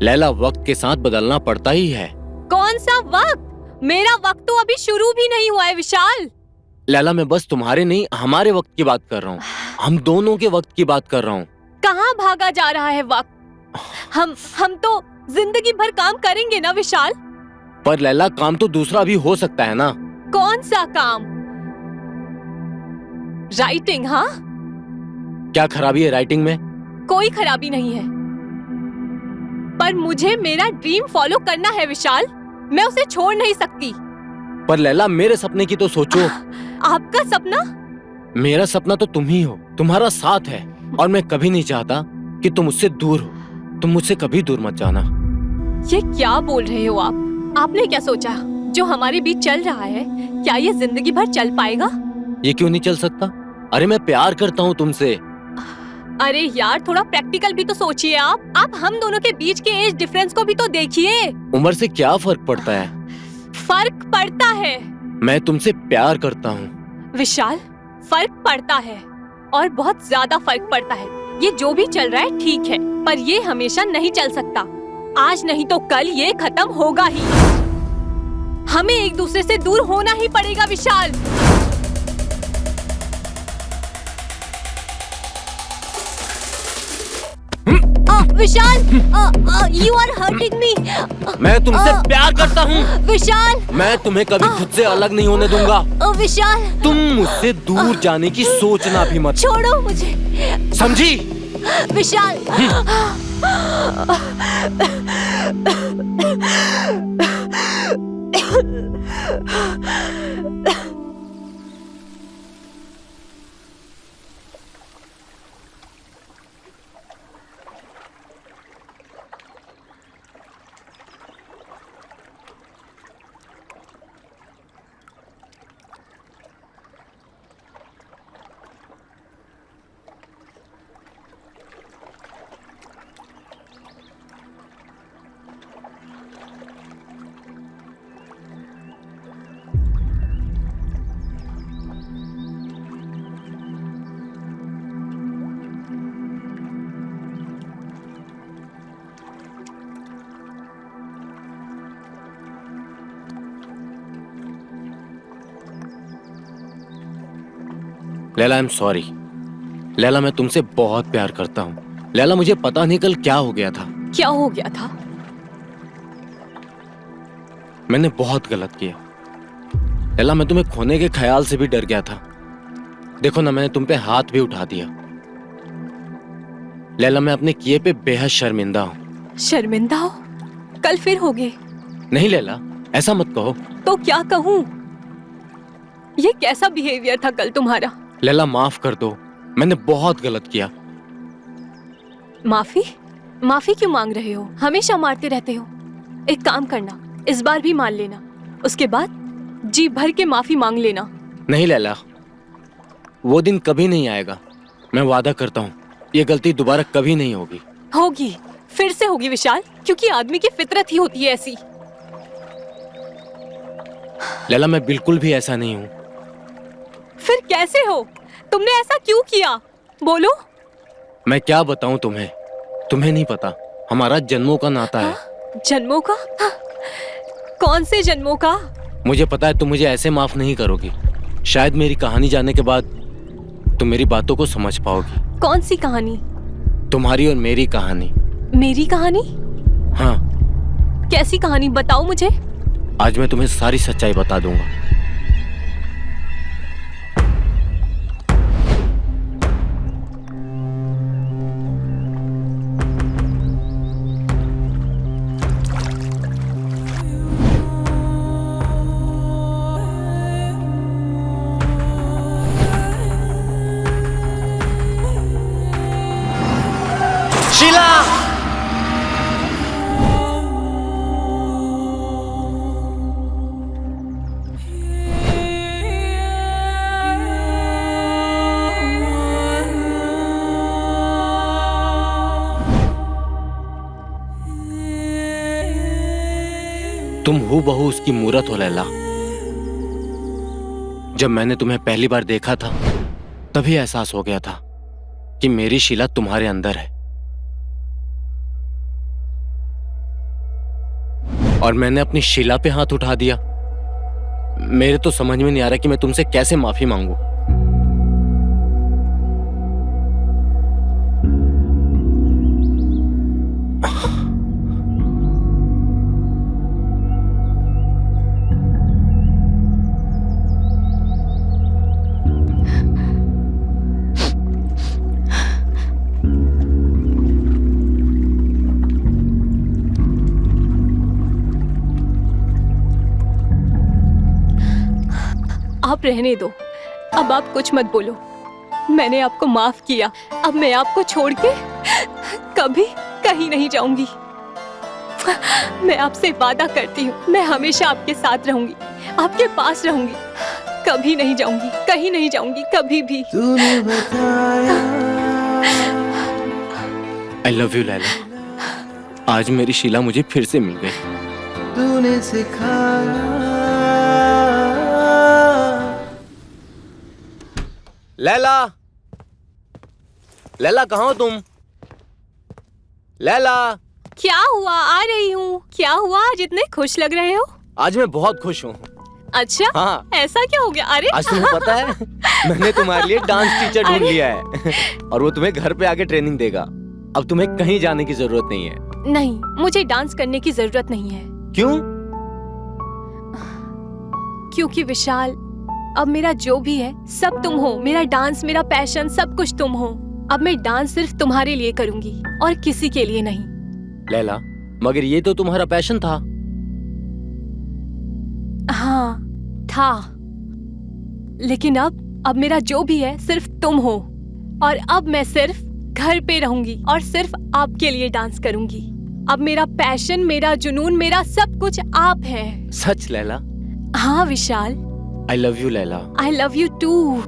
लैला, वक्त के साथ बदलना पड़ता ही है। कौन सा वक्त? मेरा वक्त तो अभी शुरू भी नहीं हुआ है विशाल। लैला, मैं बस तुम्हारे नहीं हमारे वक्त की बात कर रहा हूँ। हम दोनों के वक्त की बात कर रहा हूँ। कहाँ भागा जा रहा है वक्त? हम तो जिंदगी भर काम करेंगे ना विशाल। पर लैला, काम तो दूसरा भी हो सकता है ना। कौन सा काम? राइटिंग? हाँ, क्या खराबी है राइटिंग में? कोई खराबी नहीं है, पर मुझे मेरा ड्रीम फॉलो करना है विशाल। मैं उसे छोड़ नहीं सकती। पर लैला, मेरे सपने की तो सोचो। आपका सपना? मेरा सपना तो तुम ही हो, तुम्हारा साथ है, और मैं कभी नहीं चाहता कि तुम मुझसे दूर हो। तुम मुझसे कभी दूर मत जाना। ये क्या बोल रहे हो आप? आपने क्या सोचा जो हमारे बीच चल रहा है, क्या ये जिंदगी भर चल पाएगा? ये क्यों नहीं चल सकता? अरे मैं प्यार करता हूँ तुमसे। अरे यार, थोड़ा प्रैक्टिकल भी तो सोचिए आप हम दोनों के बीच के एज डिफरेंस को भी तो देखिए। उम्र से क्या फर्क पड़ता है? फर्क पड़ता है। मैं तुमसे प्यार करता हूँ विशाल, फर्क पड़ता है और बहुत ज्यादा फर्क पड़ता है। ये जो भी चल रहा है ठीक है, पर ये हमेशा नहीं चल सकता। आज नहीं तो कल ये खत्म होगा ही। हमें एक दूसरे से दूर होना ही पड़ेगा विशाल। विशाल, you are hurting me. मैं तुमसे प्यार करता हूँ। विशाल, मैं तुम्हें कभी खुद से अलग नहीं होने दूंगा। विशाल, तुम मुझसे दूर जाने की सोचना भी मत। छोड़ो मुझे। समझी? Vishal. Laila, I am sorry. Laila, मैं तुमसे बहुत प्यार करता हूँ। लैला, मुझे पता नहीं कल क्या हो गया था। क्या हो गया था? मैंने बहुत गलत किया। लैला, मैं तुम्हें खोने के ख्याल से भी डर गया था। देखो ना, मैंने तुम पे हाथ भी उठा दिया। लैला, मैं अपने किए पे बेहद शर्मिंदा हूँ। शर्मिंदा हो? कल फिर हो गए? नहीं लैला, ऐसा मत कहो। तो क्या कहूँ? ये कैसा बिहेवियर था कल तुम्हारा? लैला, माफ कर दो, मैंने बहुत गलत किया। माफी? माफी क्यों मांग रहे हो? हमेशा मारते रहते हो। एक काम करना, इस बार भी मान लेना, उसके बाद जी भर के माफी मांग लेना। नहीं लैला, वो दिन कभी नहीं आएगा। मैं वादा करता हूँ, ये गलती दोबारा कभी नहीं होगी। होगी, फिर से होगी विशाल, क्योंकि आदमी की फितरत ही होती है ऐसी। लैला, मैं बिल्कुल भी ऐसा नहीं हूँ। फिर कैसे हो? तुमने ऐसा क्यों किया? बोलो। मैं क्या बताऊं तुम्हें? तुम्हें नहीं पता, हमारा जन्मों का नाता है। जन्मों का? कौन से जन्मों का? मुझे पता है तुम मुझे ऐसे माफ नहीं करोगी। शायद मेरी कहानी जानने के बाद तुम मेरी बातों को समझ पाओगी। कौन सी कहानी? तुम्हारी और मेरी कहानी। मेरी कहानी? हाँ। कैसी कहानी? बताओ मुझे। आज मैं तुम्हें सारी सच्चाई बता दूंगा। शीला! तुम हूबहू उसकी मूरत हो लैला। जब मैंने तुम्हें पहली बार देखा था, तभी एहसास हो गया था कि मेरी शीला तुम्हारे अंदर है। और मैंने अपनी शीला पे हाथ उठा दिया। मेरे तो समझ में नहीं आ रहा कि मैं तुमसे कैसे माफी मांगू। आप रहने दो, अब आप कुछ मत बोलो। मैंने आपको माफ किया। अब मैं आपको छोड़ के कभी कहीं नहीं जाऊंगी। मैं आपसे वादा करती हूँ, मैं हमेशा आपके साथ रहूंगी, आपके पास रहूंगी, कभी नहीं जाऊंगी, कहीं नहीं जाऊंगी, कभी भी। I love you Laila. आज मेरी शीला मुझे फिर से मिल गई। तूने सिखाया। लैला, लैला कहाँ हो तुम? लैला। क्या हुआ? आ रही हूँ। क्या हुआ? आज इतने खुश लग रहे हो? आज मैं बहुत खुश हूँ। अच्छा? हाँ। ऐसा क्या हो गया? अरे आज तुम्हें पता है मैंने तुम्हारे लिए डांस टीचर ढूंढ लिया है और वो तुम्हें घर पे आके ट्रेनिंग देगा। अब तुम्हें कहीं जाने की जरूरत नहीं है। नहीं, मुझे डांस करने की जरूरत नहीं है। क्यों? क्योंकि विशाल, अब मेरा जो भी है सब तुम हो। मेरा डांस, मेरा पैशन, सब कुछ तुम हो। अब मैं डांस सिर्फ तुम्हारे लिए करूंगी और किसी के लिए नहीं। लैला, मगर ये तो तुम्हारा पैशन था। हाँ था, लेकिन अब मेरा जो भी है सिर्फ तुम हो। और अब मैं सिर्फ घर पे रहूंगी और सिर्फ आपके लिए डांस करूंगी। अब मेरा पैशन, मेरा जुनून, मेरा सब कुछ आप है। सच लैला? हाँ Vishal. I love you Laila. I love you too.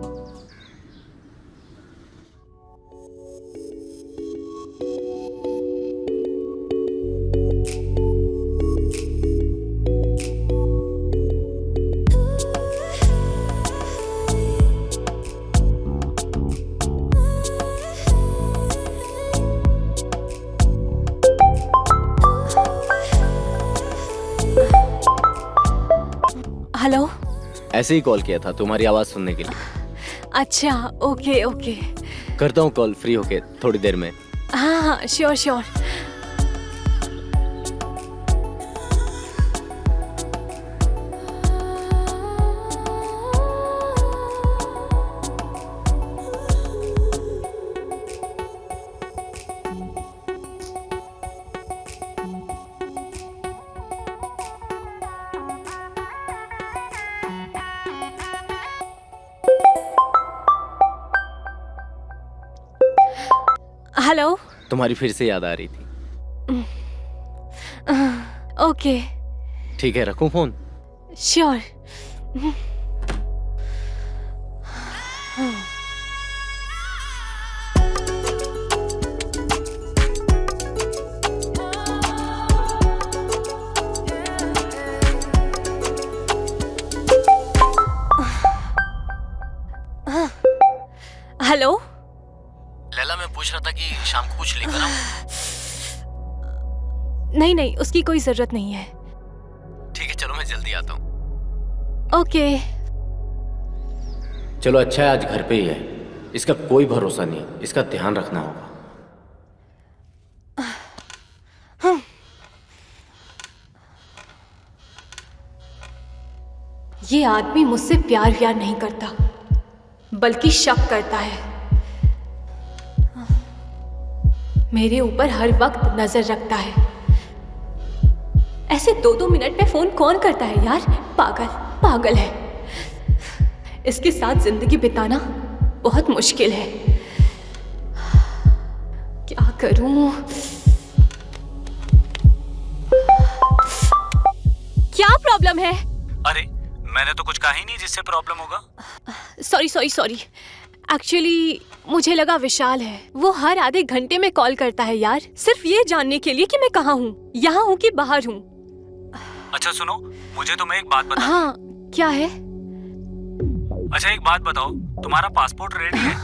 Hello. ऐसे ही कॉल किया था तुम्हारी आवाज सुनने के लिए। अच्छा, ओके ओके। करता हूँ कॉल फ्री होके थोड़ी देर में। हाँ हाँ, श्योर श्योर। हेलो। तुम्हारी फिर से याद आ रही थी। ओके। ठीक है, रखूं फोन? श्योर। हेलो। लैला, मैं पूछ रहा था कि शाम को कुछ लेकर आऊं? नहीं नहीं, उसकी कोई जरूरत नहीं है। ठीक है, चलो मैं जल्दी आता हूँ। ओके। चलो अच्छा है आज घर पे ही है। इसका कोई भरोसा नहीं, इसका ध्यान रखना होगा। ये आदमी मुझसे प्यार व्यार नहीं करता, बल्कि शक करता है। मेरे ऊपर हर वक्त नजर रखता है। ऐसे 2-2 मिनट में फोन कौन करता है यार? पागल पागल है। इसके साथ जिंदगी बिताना बहुत मुश्किल है। क्या करूं? क्या प्रॉब्लम है? अरे मैंने तो कुछ कहा ही नहीं जिससे प्रॉब्लम होगा। सॉरी। एक्चुअली मुझे लगा विशाल है। वो हर आधे घंटे में कॉल करता है यार, सिर्फ ये जानने के लिए कि मैं कहाँ हूँ, यहाँ हूँ कि बाहर हूँ। अच्छा सुनो, मुझे तुम्हें एक बात बताओ। हाँ, क्या है? अच्छा एक बात बताओ, तुम्हारा पासपोर्ट रेडी है?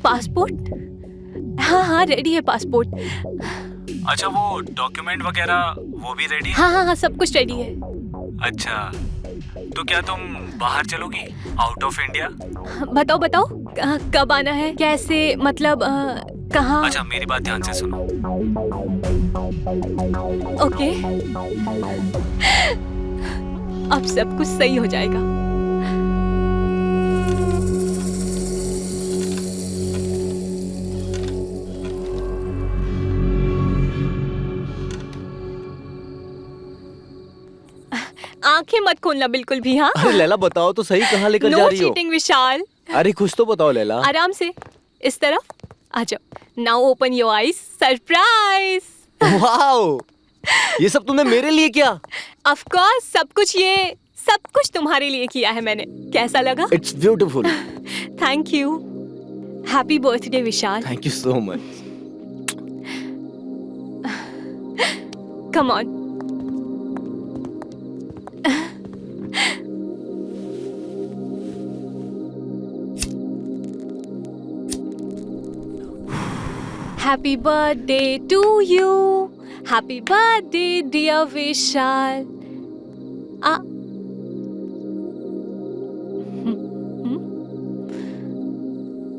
पासपोर्ट? हाँ रेडी है पासपोर्ट। अच्छा वो डॉक्यूमेंट वगैरह वो भी रेडी है? हाँ सब कुछ रेडी है। अच्छा तो क्या तुम बाहर चलोगी, आउट ऑफ इंडिया? बताओ कब आना है, कैसे, मतलब कहाँ? अच्छा मेरी बात ध्यान से सुनो। ओके। अब सब कुछ सही हो जाएगा। आंखें मत खोलना बिल्कुल भी। हाँ अरे लैला बताओ तो सही, कहाँ लेकर जा रही हो? नो चीटिंग विशाल। अरे कुछ तो बताओ लैला। आराम से, इस तरफ आ जाओ। Now open your eyes. Surprise. Wow, ये सब तुमने मेरे लिए किया? ऑफ कोर्स, सब कुछ तुम्हारे लिए किया है मैंने। कैसा लगा? It's beautiful. Thank you. Happy birthday Vishal. Thank you so much. Come on. Happy birthday to you. Happy birthday dear Vishal.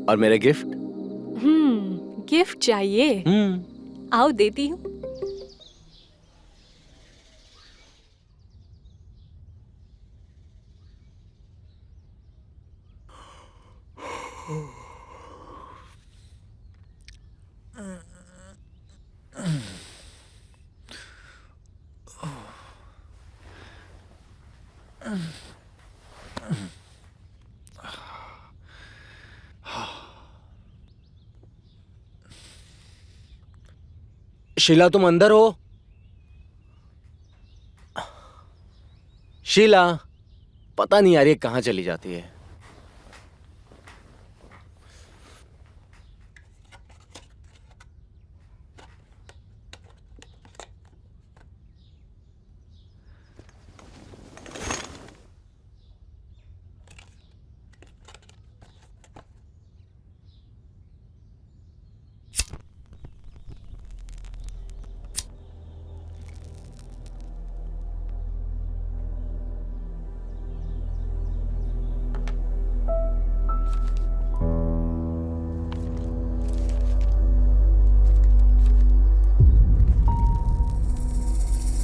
और मेरा गिफ्ट? गिफ्ट चाहिए? आओ देती हूँ। शीला, तुम अंदर हो? शीला, पता नहीं यार ये कहाँ चली जाती है।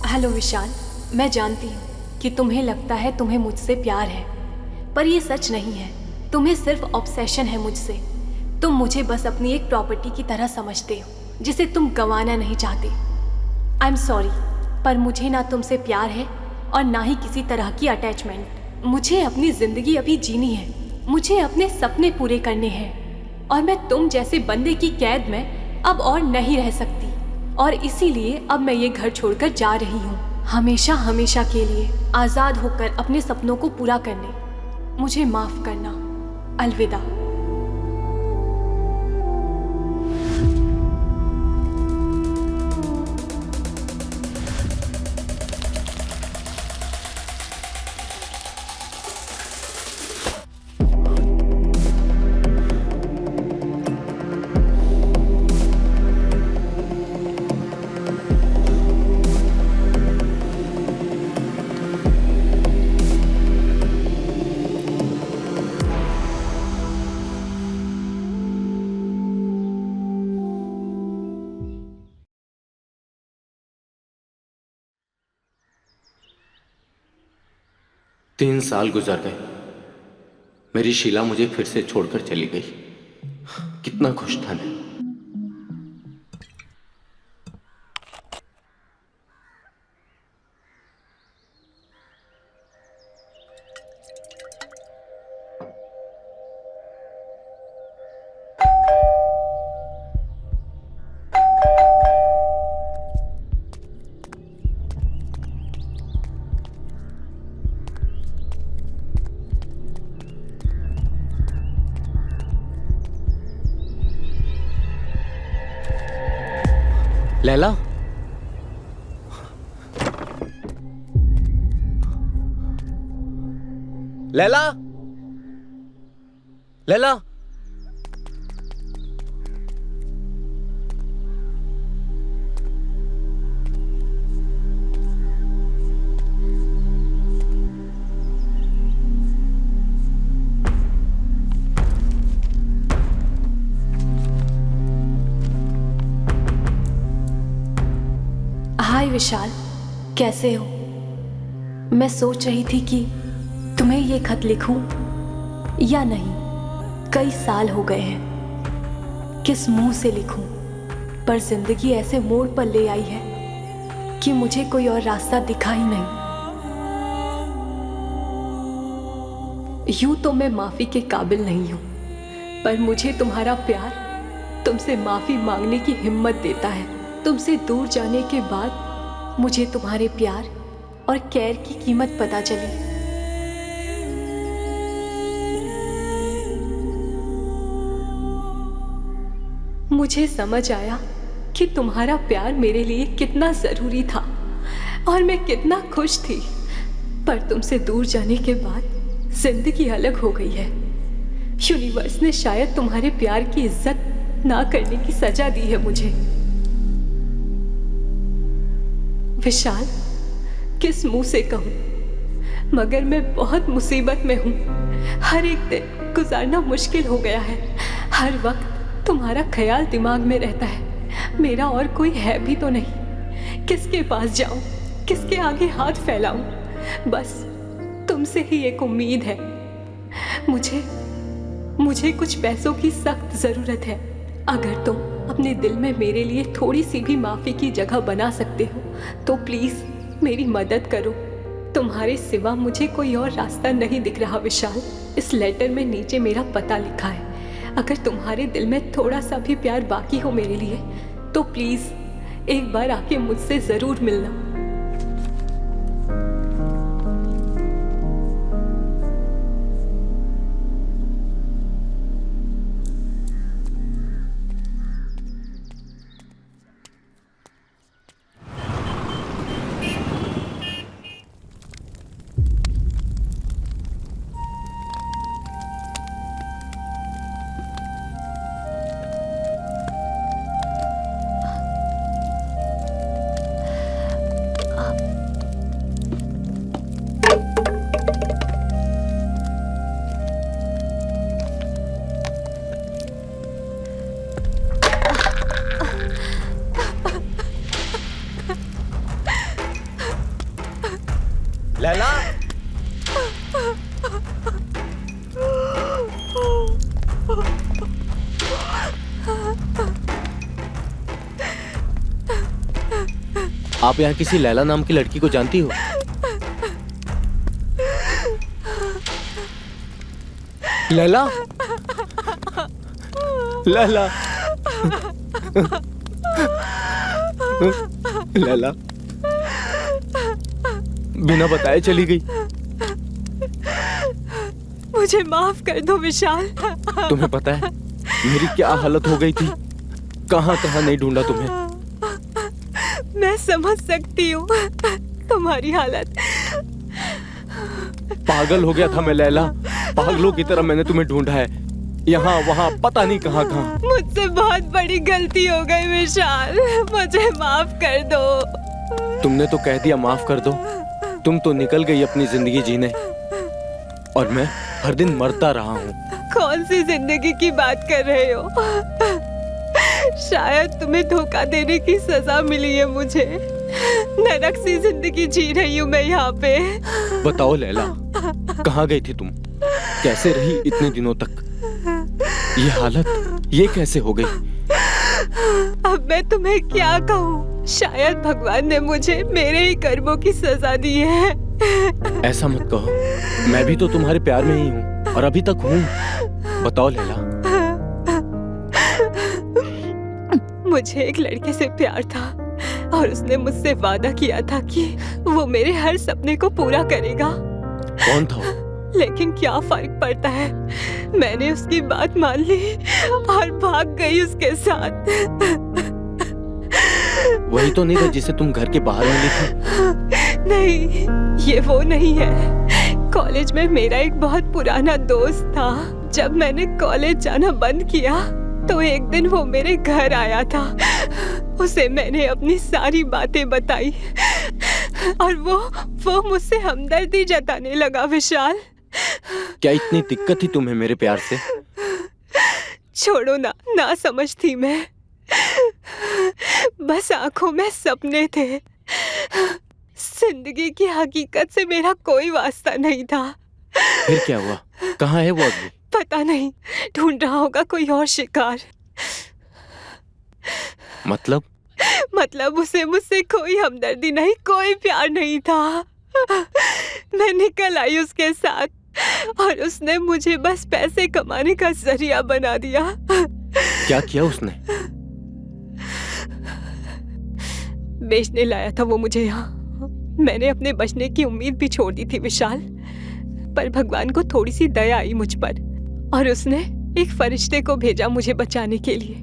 हेलो विशाल, मैं जानती हूँ कि तुम्हें लगता है तुम्हें मुझसे प्यार है, पर ये सच नहीं है। तुम्हें सिर्फ ऑब्सेशन है मुझसे। तुम मुझे बस अपनी एक प्रॉपर्टी की तरह समझते हो जिसे तुम गंवाना नहीं चाहते। आई एम सॉरी, पर मुझे ना तुमसे प्यार है और ना ही किसी तरह की अटैचमेंट। मुझे अपनी ज़िंदगी अभी जीनी है, मुझे अपने सपने पूरे करने हैं और मैं तुम जैसे बंदे की कैद में अब और नहीं रह सकती। और इसीलिए अब मैं ये घर छोड़कर जा रही हूँ, हमेशा हमेशा के लिए आज़ाद होकर अपने सपनों को पूरा करने। मुझे माफ़ करना। अलविदा। तीन साल गुजर गए, मेरी शीला मुझे फिर से छोड़कर चली गई। कितना खुश था मैं। लैला, लैला, लैला, हाय विशाल, कैसे हो? मैं सोच रही थी कि तुम्हें ये खत लिखूं या नहीं। कई साल हो गए हैं, किस मुंह से लिखूं? पर जिंदगी ऐसे मोड़ पर ले आई है कि मुझे कोई और रास्ता दिखा ही नहीं। यूं तो मैं माफी के काबिल नहीं हूं, पर मुझे तुम्हारा प्यार तुमसे माफी मांगने की हिम्मत देता है। तुमसे दूर जाने के बाद मुझे तुम्हारे प्यार और केयर की कीमत पता चली। मुझे समझ आया कि तुम्हारा प्यार मेरे लिए कितना जरूरी था और मैं कितना खुश थी। पर तुमसे दूर जाने के बाद जिंदगी अलग हो गई है। यूनिवर्स ने शायद तुम्हारे प्यार की इज्जत ना करने की सजा दी है मुझे। विशाल, किस मुंह से कहूं, मगर मैं बहुत मुसीबत में हूं। हर एक दिन गुजारना मुश्किल हो गया है। हर वक्त तुम्हारा ख्याल दिमाग में रहता है, मेरा और कोई है भी तो नहीं। किसके पास जाऊं, किसके आगे हाथ फैलाऊं? बस तुमसे ही एक उम्मीद है। मुझे कुछ पैसों की सख्त जरूरत है। अगर तुम अपने दिल में मेरे लिए थोड़ी सी भी माफी की जगह बना सकते हो तो प्लीज मेरी मदद करो। तुम्हारे सिवा मुझे कोई और रास्ता नहीं दिख रहा विशाल। इस लेटर में नीचे मेरा पता लिखा है। अगर तुम्हारे दिल में थोड़ा सा भी प्यार बाकी हो मेरे लिए तो प्लीज एक बार आके मुझसे जरूर मिलना। लैला, आप यहाँ किसी लैला नाम की लड़की को जानती हो? लैला, लैला, लैला बिना बताए चली गई। मुझे माफ कर दो विशाल। तुम्हें पता है मेरी क्या हालत हो गई थी? कहाँ कहाँ नहीं ढूंढा तुम्हें। मैं समझ सकती हूँ तुम्हारी हालत। पागल हो गया था मैं लैला। पागलों की तरह मैंने तुम्हें ढूंढा है, यहाँ वहाँ पता नहीं कहाँ कहाँ। मुझसे बहुत बड़ी गलती हो गई विशाल, मुझे माफ कर दो। तुमने तो कह दिया माफ कर दो। तुम तो निकल गई अपनी जिंदगी जीने और मैं हर दिन मरता रहा हूँ। कौन सी जिंदगी की बात कर रहे हो? शायद तुम्हें धोखा देने की सजा मिली है मुझे। नरक सी जिंदगी जी रही हूँ मैं यहाँ पे। बताओ लैला, कहाँ गई थी तुम? कैसे रही इतने दिनों तक? ये हालत ये कैसे हो गई? अब मैं तुम्हें क्या कहूँ? शायद भगवान ने मुझे मेरे ही कर्मों की सजा दी है। ऐसा मत कहो, मैं भी तो तुम्हारे प्यार में ही हूँ और अभी तक हूँ। बताओ लैला। मुझे एक लड़के से प्यार था और उसने मुझसे वादा किया था कि वो मेरे हर सपने को पूरा करेगा। कौन था वो? लेकिन क्या फर्क पड़ता है, मैंने उसकी बात मान ली और भाग गई उसके साथ। वही तो नहीं था जिसे तुम घर के बाहर मिली थी? नहीं, ये वो नहीं है। कॉलेज में मेरा एक बहुत पुराना दोस्त था। जब मैंने कॉलेज जाना बंद किया तो एक दिन वो मेरे घर आया था। उसे मैंने अपनी सारी बातें बताई और वो मुझसे हमदर्दी जताने लगा विशाल। क्या इतनी दिक्कत थी तुम्हें मेरे प्यार से? छोड़ो ना समझ थी मैं। बस आंखों में सपने थे। जिंदगी की हकीकत से मेरा कोई वास्ता नहीं था। फिर क्या हुआ? कहाँ है वो अभी? पता नहीं, ढूंढ रहा होगा कोई और शिकार। मतलब उसे मुझसे कोई हमदर्दी नहीं, कोई प्यार नहीं था। मैं निकल आई उसके साथ और उसने मुझे बस पैसे कमाने का जरिया बना दिया। क्या किया उसने? बेचने लाया था वो मुझे यहाँ। मैंने अपने बचने की उम्मीद भी छोड़ दी थी विशाल, पर भगवान को थोड़ी सी दया आई मुझ पर और उसने एक फरिश्ते को भेजा मुझे बचाने के लिए।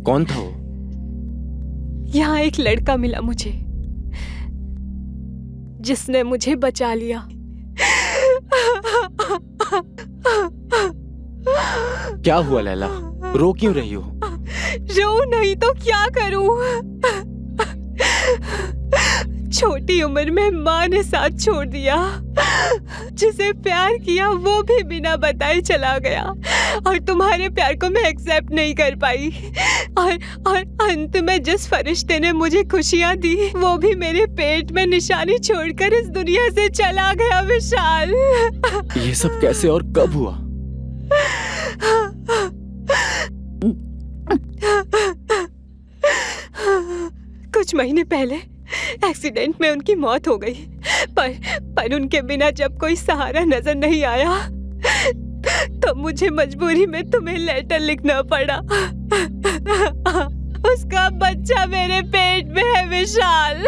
कौन था वो? यहाँ एक लड़का मिला मुझे जिसने मुझे बचा लिया। क्या हुआ लैला? रो क्यों रही हो? रो नहीं तो क्या करूं? छोटी उम्र में माँ ने साथ छोड़ दिया। जिसे प्यार किया वो भी बिना बताए चला गया। और तुम्हारे प्यार को मैं एक्सेप्ट नहीं कर पाई। और अंत में जिस फरिश्ते ने मुझे खुशियां दी वो भी मेरे पेट में निशानी छोड़कर इस दुनिया से चला गया विशाल। ये सब कैसे और कब हुआ? कुछ महीने पहले एक्सीडेंट में उनकी मौत हो गई, पर उनके बिना जब कोई सहारा नजर नहीं आया तो मुझे मजबूरी में तुम्हें लेटर लिखना पड़ा। उसका बच्चा मेरे पेट में है विशाल।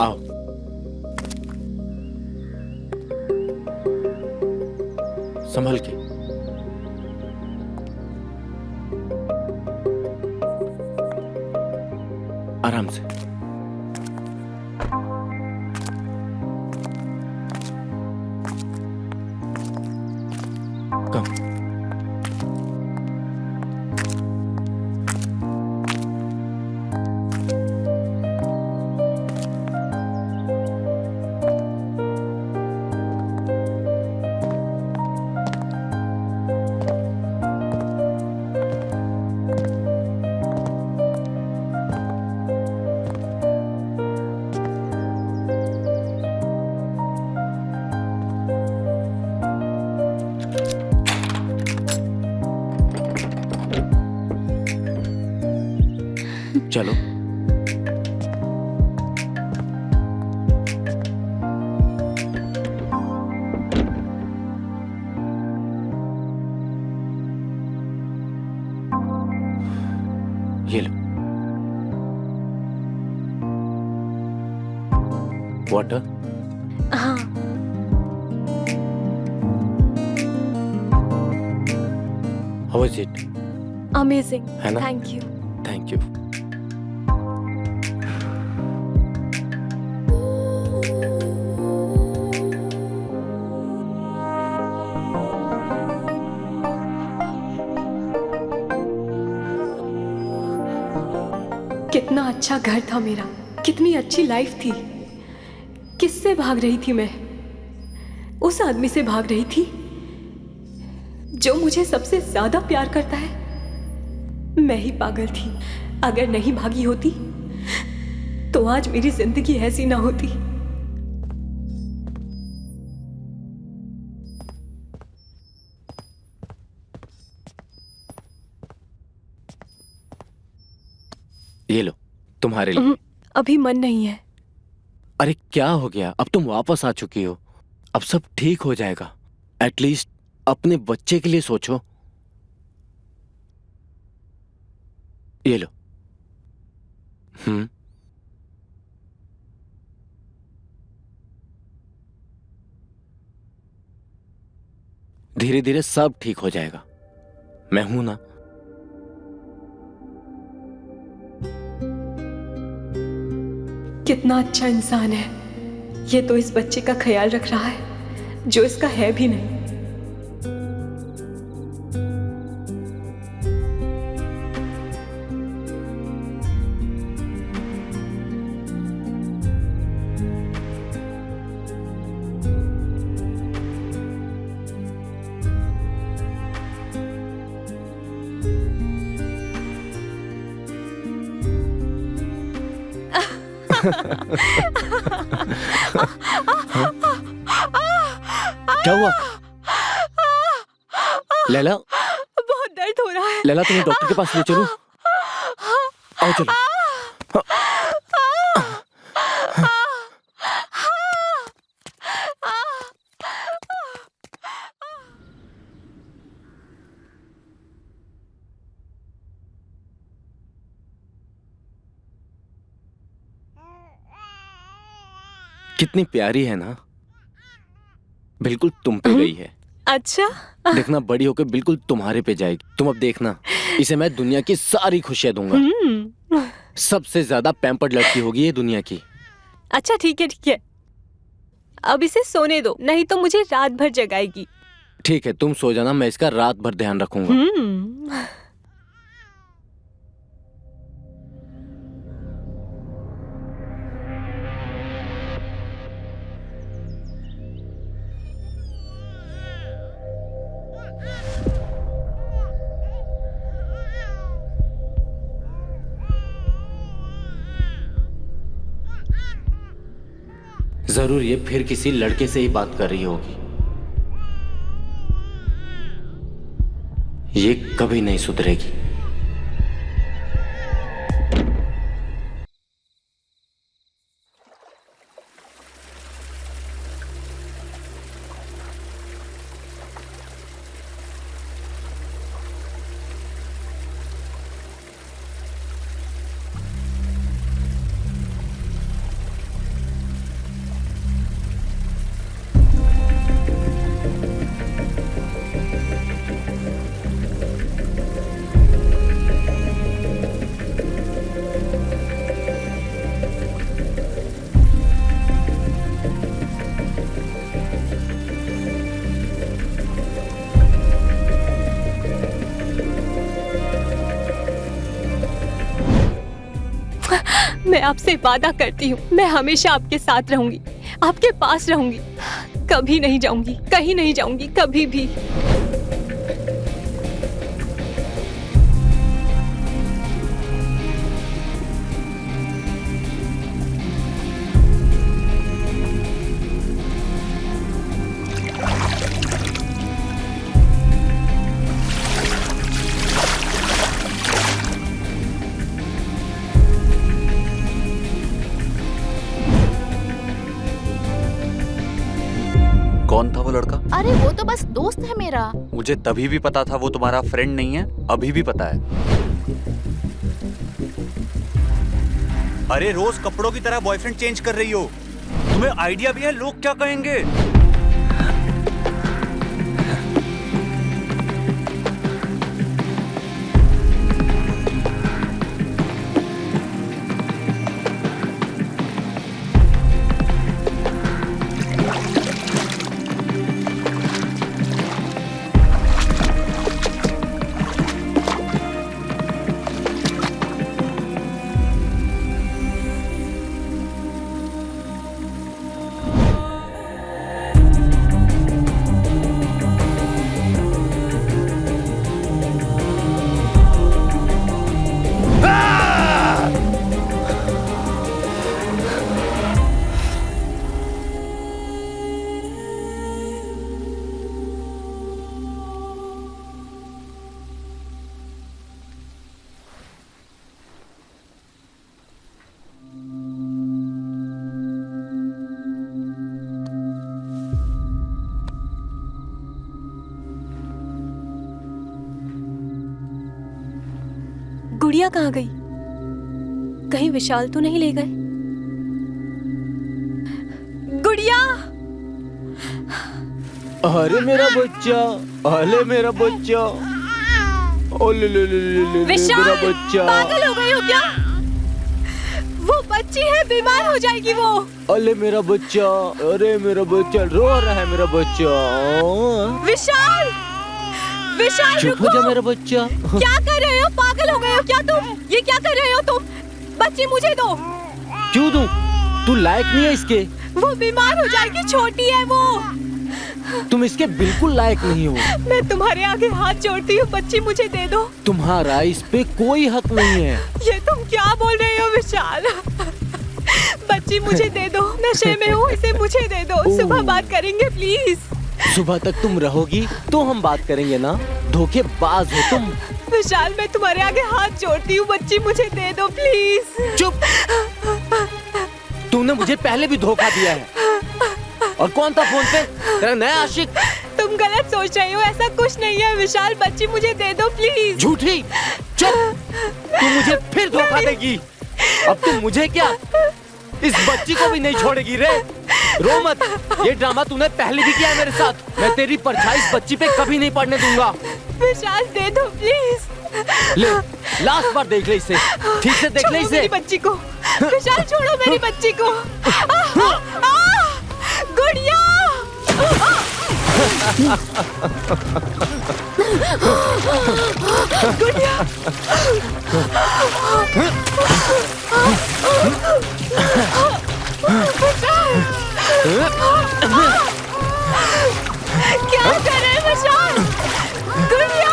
आओ। संभल के। आराम से। कम। चलो। ये लो वाटर। हाँ। How was it? अमेजिंग। है ना? Thank you. Thank you. कितना अच्छा घर था मेरा, कितनी अच्छी लाइफ थी। किससे भाग रही थी मैं? उस आदमी से भाग रही थी जो मुझे सबसे ज्यादा प्यार करता है। मैं ही पागल थी। अगर नहीं भागी होती तो आज मेरी जिंदगी ऐसी ना होती। ये लो तुम्हारे लिए। अभी मन नहीं है। अरे क्या हो गया? अब तुम वापस आ चुकी हो, अब सब ठीक हो जाएगा। एटलीस्ट अपने बच्चे के लिए सोचो। ये लो। धीरे धीरे सब ठीक हो जाएगा। मैं हूं ना। कितना अच्छा इंसान है ये, तो इस बच्चे का ख्याल रख रहा है जो इसका है भी नहीं। क्या हुआ लैला? बहुत दर्द हो रहा है। लैला तुम्हें डॉक्टर के पास ले चलूं? आओ चलो। कितनी प्यारी है ना, बिल्कुल तुम पे गई है। अच्छा। देखना बड़ी होकर बिल्कुल तुम्हारे पे जाएगी। तुम अब देखना, इसे मैं दुनिया की सारी खुशियां दूंगा। सबसे ज्यादा पैम्पर्ड लड़की होगी ये दुनिया की। अच्छा ठीक है, अब इसे सोने दो, नहीं तो मुझे रात भर जगाएगी। ठीक है, तुम सो जाना, मैं इसका रात भर ध्यान रखूंगा। जरूर ये फिर किसी लड़के से ही बात कर रही होगी। ये कभी नहीं सुधरेगी। मैं आपसे वादा करती हूँ, मैं हमेशा आपके साथ रहूंगी, आपके पास रहूंगी, कभी नहीं जाऊंगी, कहीं नहीं जाऊंगी, कभी भी। कौन था वो लड़का? अरे वो तो बस दोस्त है मेरा। मुझे तभी भी पता था वो तुम्हारा फ्रेंड नहीं है, अभी भी पता है। अरे रोज कपड़ों की तरह बॉयफ्रेंड चेंज कर रही हो, तुम्हें आइडिया भी है लोग क्या कहेंगे? गुड़िया कहाँ गई? कहीं विशाल तो नहीं ले गए? गुड़िया! अरे मेरा बच्चा, अरे मेरा बच्चा, ओले ले ले ले ले मेरा बच्चा। पागल हो गई हो क्या? वो बच्ची है, बीमार हो जाएगी वो। अरे मेरा बच्चा, अरे मेरा बच्चा रो रहा है मेरा बच्चा। विशाल! विशाल चुप हो जा मेरा बच्चा। क्या कर रहे हो? पागल हो गए हो क्या तुम? ये क्या कर रहे हो तुम? बच्ची मुझे दो। क्यों दूं? तू लायक नहीं है इसके। वो बीमार हो जाएगी, छोटी है वो। तुम इसके बिल्कुल लायक नहीं हो। मैं तुम्हारे आगे हाथ जोड़ती हूँ, बच्ची मुझे दे दो। तुम्हारा इस पे कोई हक नहीं है। ये तुम क्या बोल रहे हो विशाल? बच्ची मुझे दे दो, नशे में हूँ, इसे मुझे दे दो। सुबह बात करेंगे प्लीज। सुबह तक तुम रहोगी तो हम बात करेंगे ना। धोखेबाज हो तुम। विशाल मैं तुम्हारे आगे हाथ जोड़ती हूँ, बच्ची मुझे दे दो प्लीज। चुप। तूने मुझे पहले भी धोखा दिया है। और कौन था फोन पे? तेरा नया आशिक। तुम गलत सोच रही हो, ऐसा कुछ नहीं है विशाल, बच्ची मुझे दे दो प्लीज। झूठी। चुप। तू मुझे फिर धोखा देगी। अब तुम मुझे क्या, इस बच्ची को भी नहीं छोड़ेगी रे। रो मत, ये ड्रामा तूने पहले भी किया है मेरे साथ। मैं तेरी परछाई इस बच्ची पे कभी नहीं पड़ने दूंगा। विशाल दे दो प्लीज। ले, लास्ट बार देख ले इसे, ठीक से देख ले इसे। मेरी बच्ची को विशाल, छोड़ो मेरी बच्ची को। गुड़िया। गुड़िया। क्या कर रहे हैं विशाल? गुड़िया।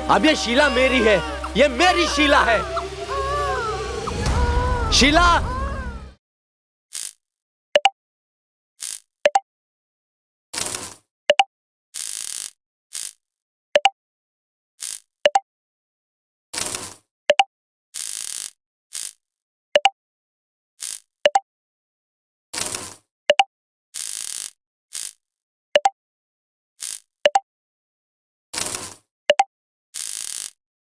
अब ये शीला मेरी है, ये मेरी शीला है। शीला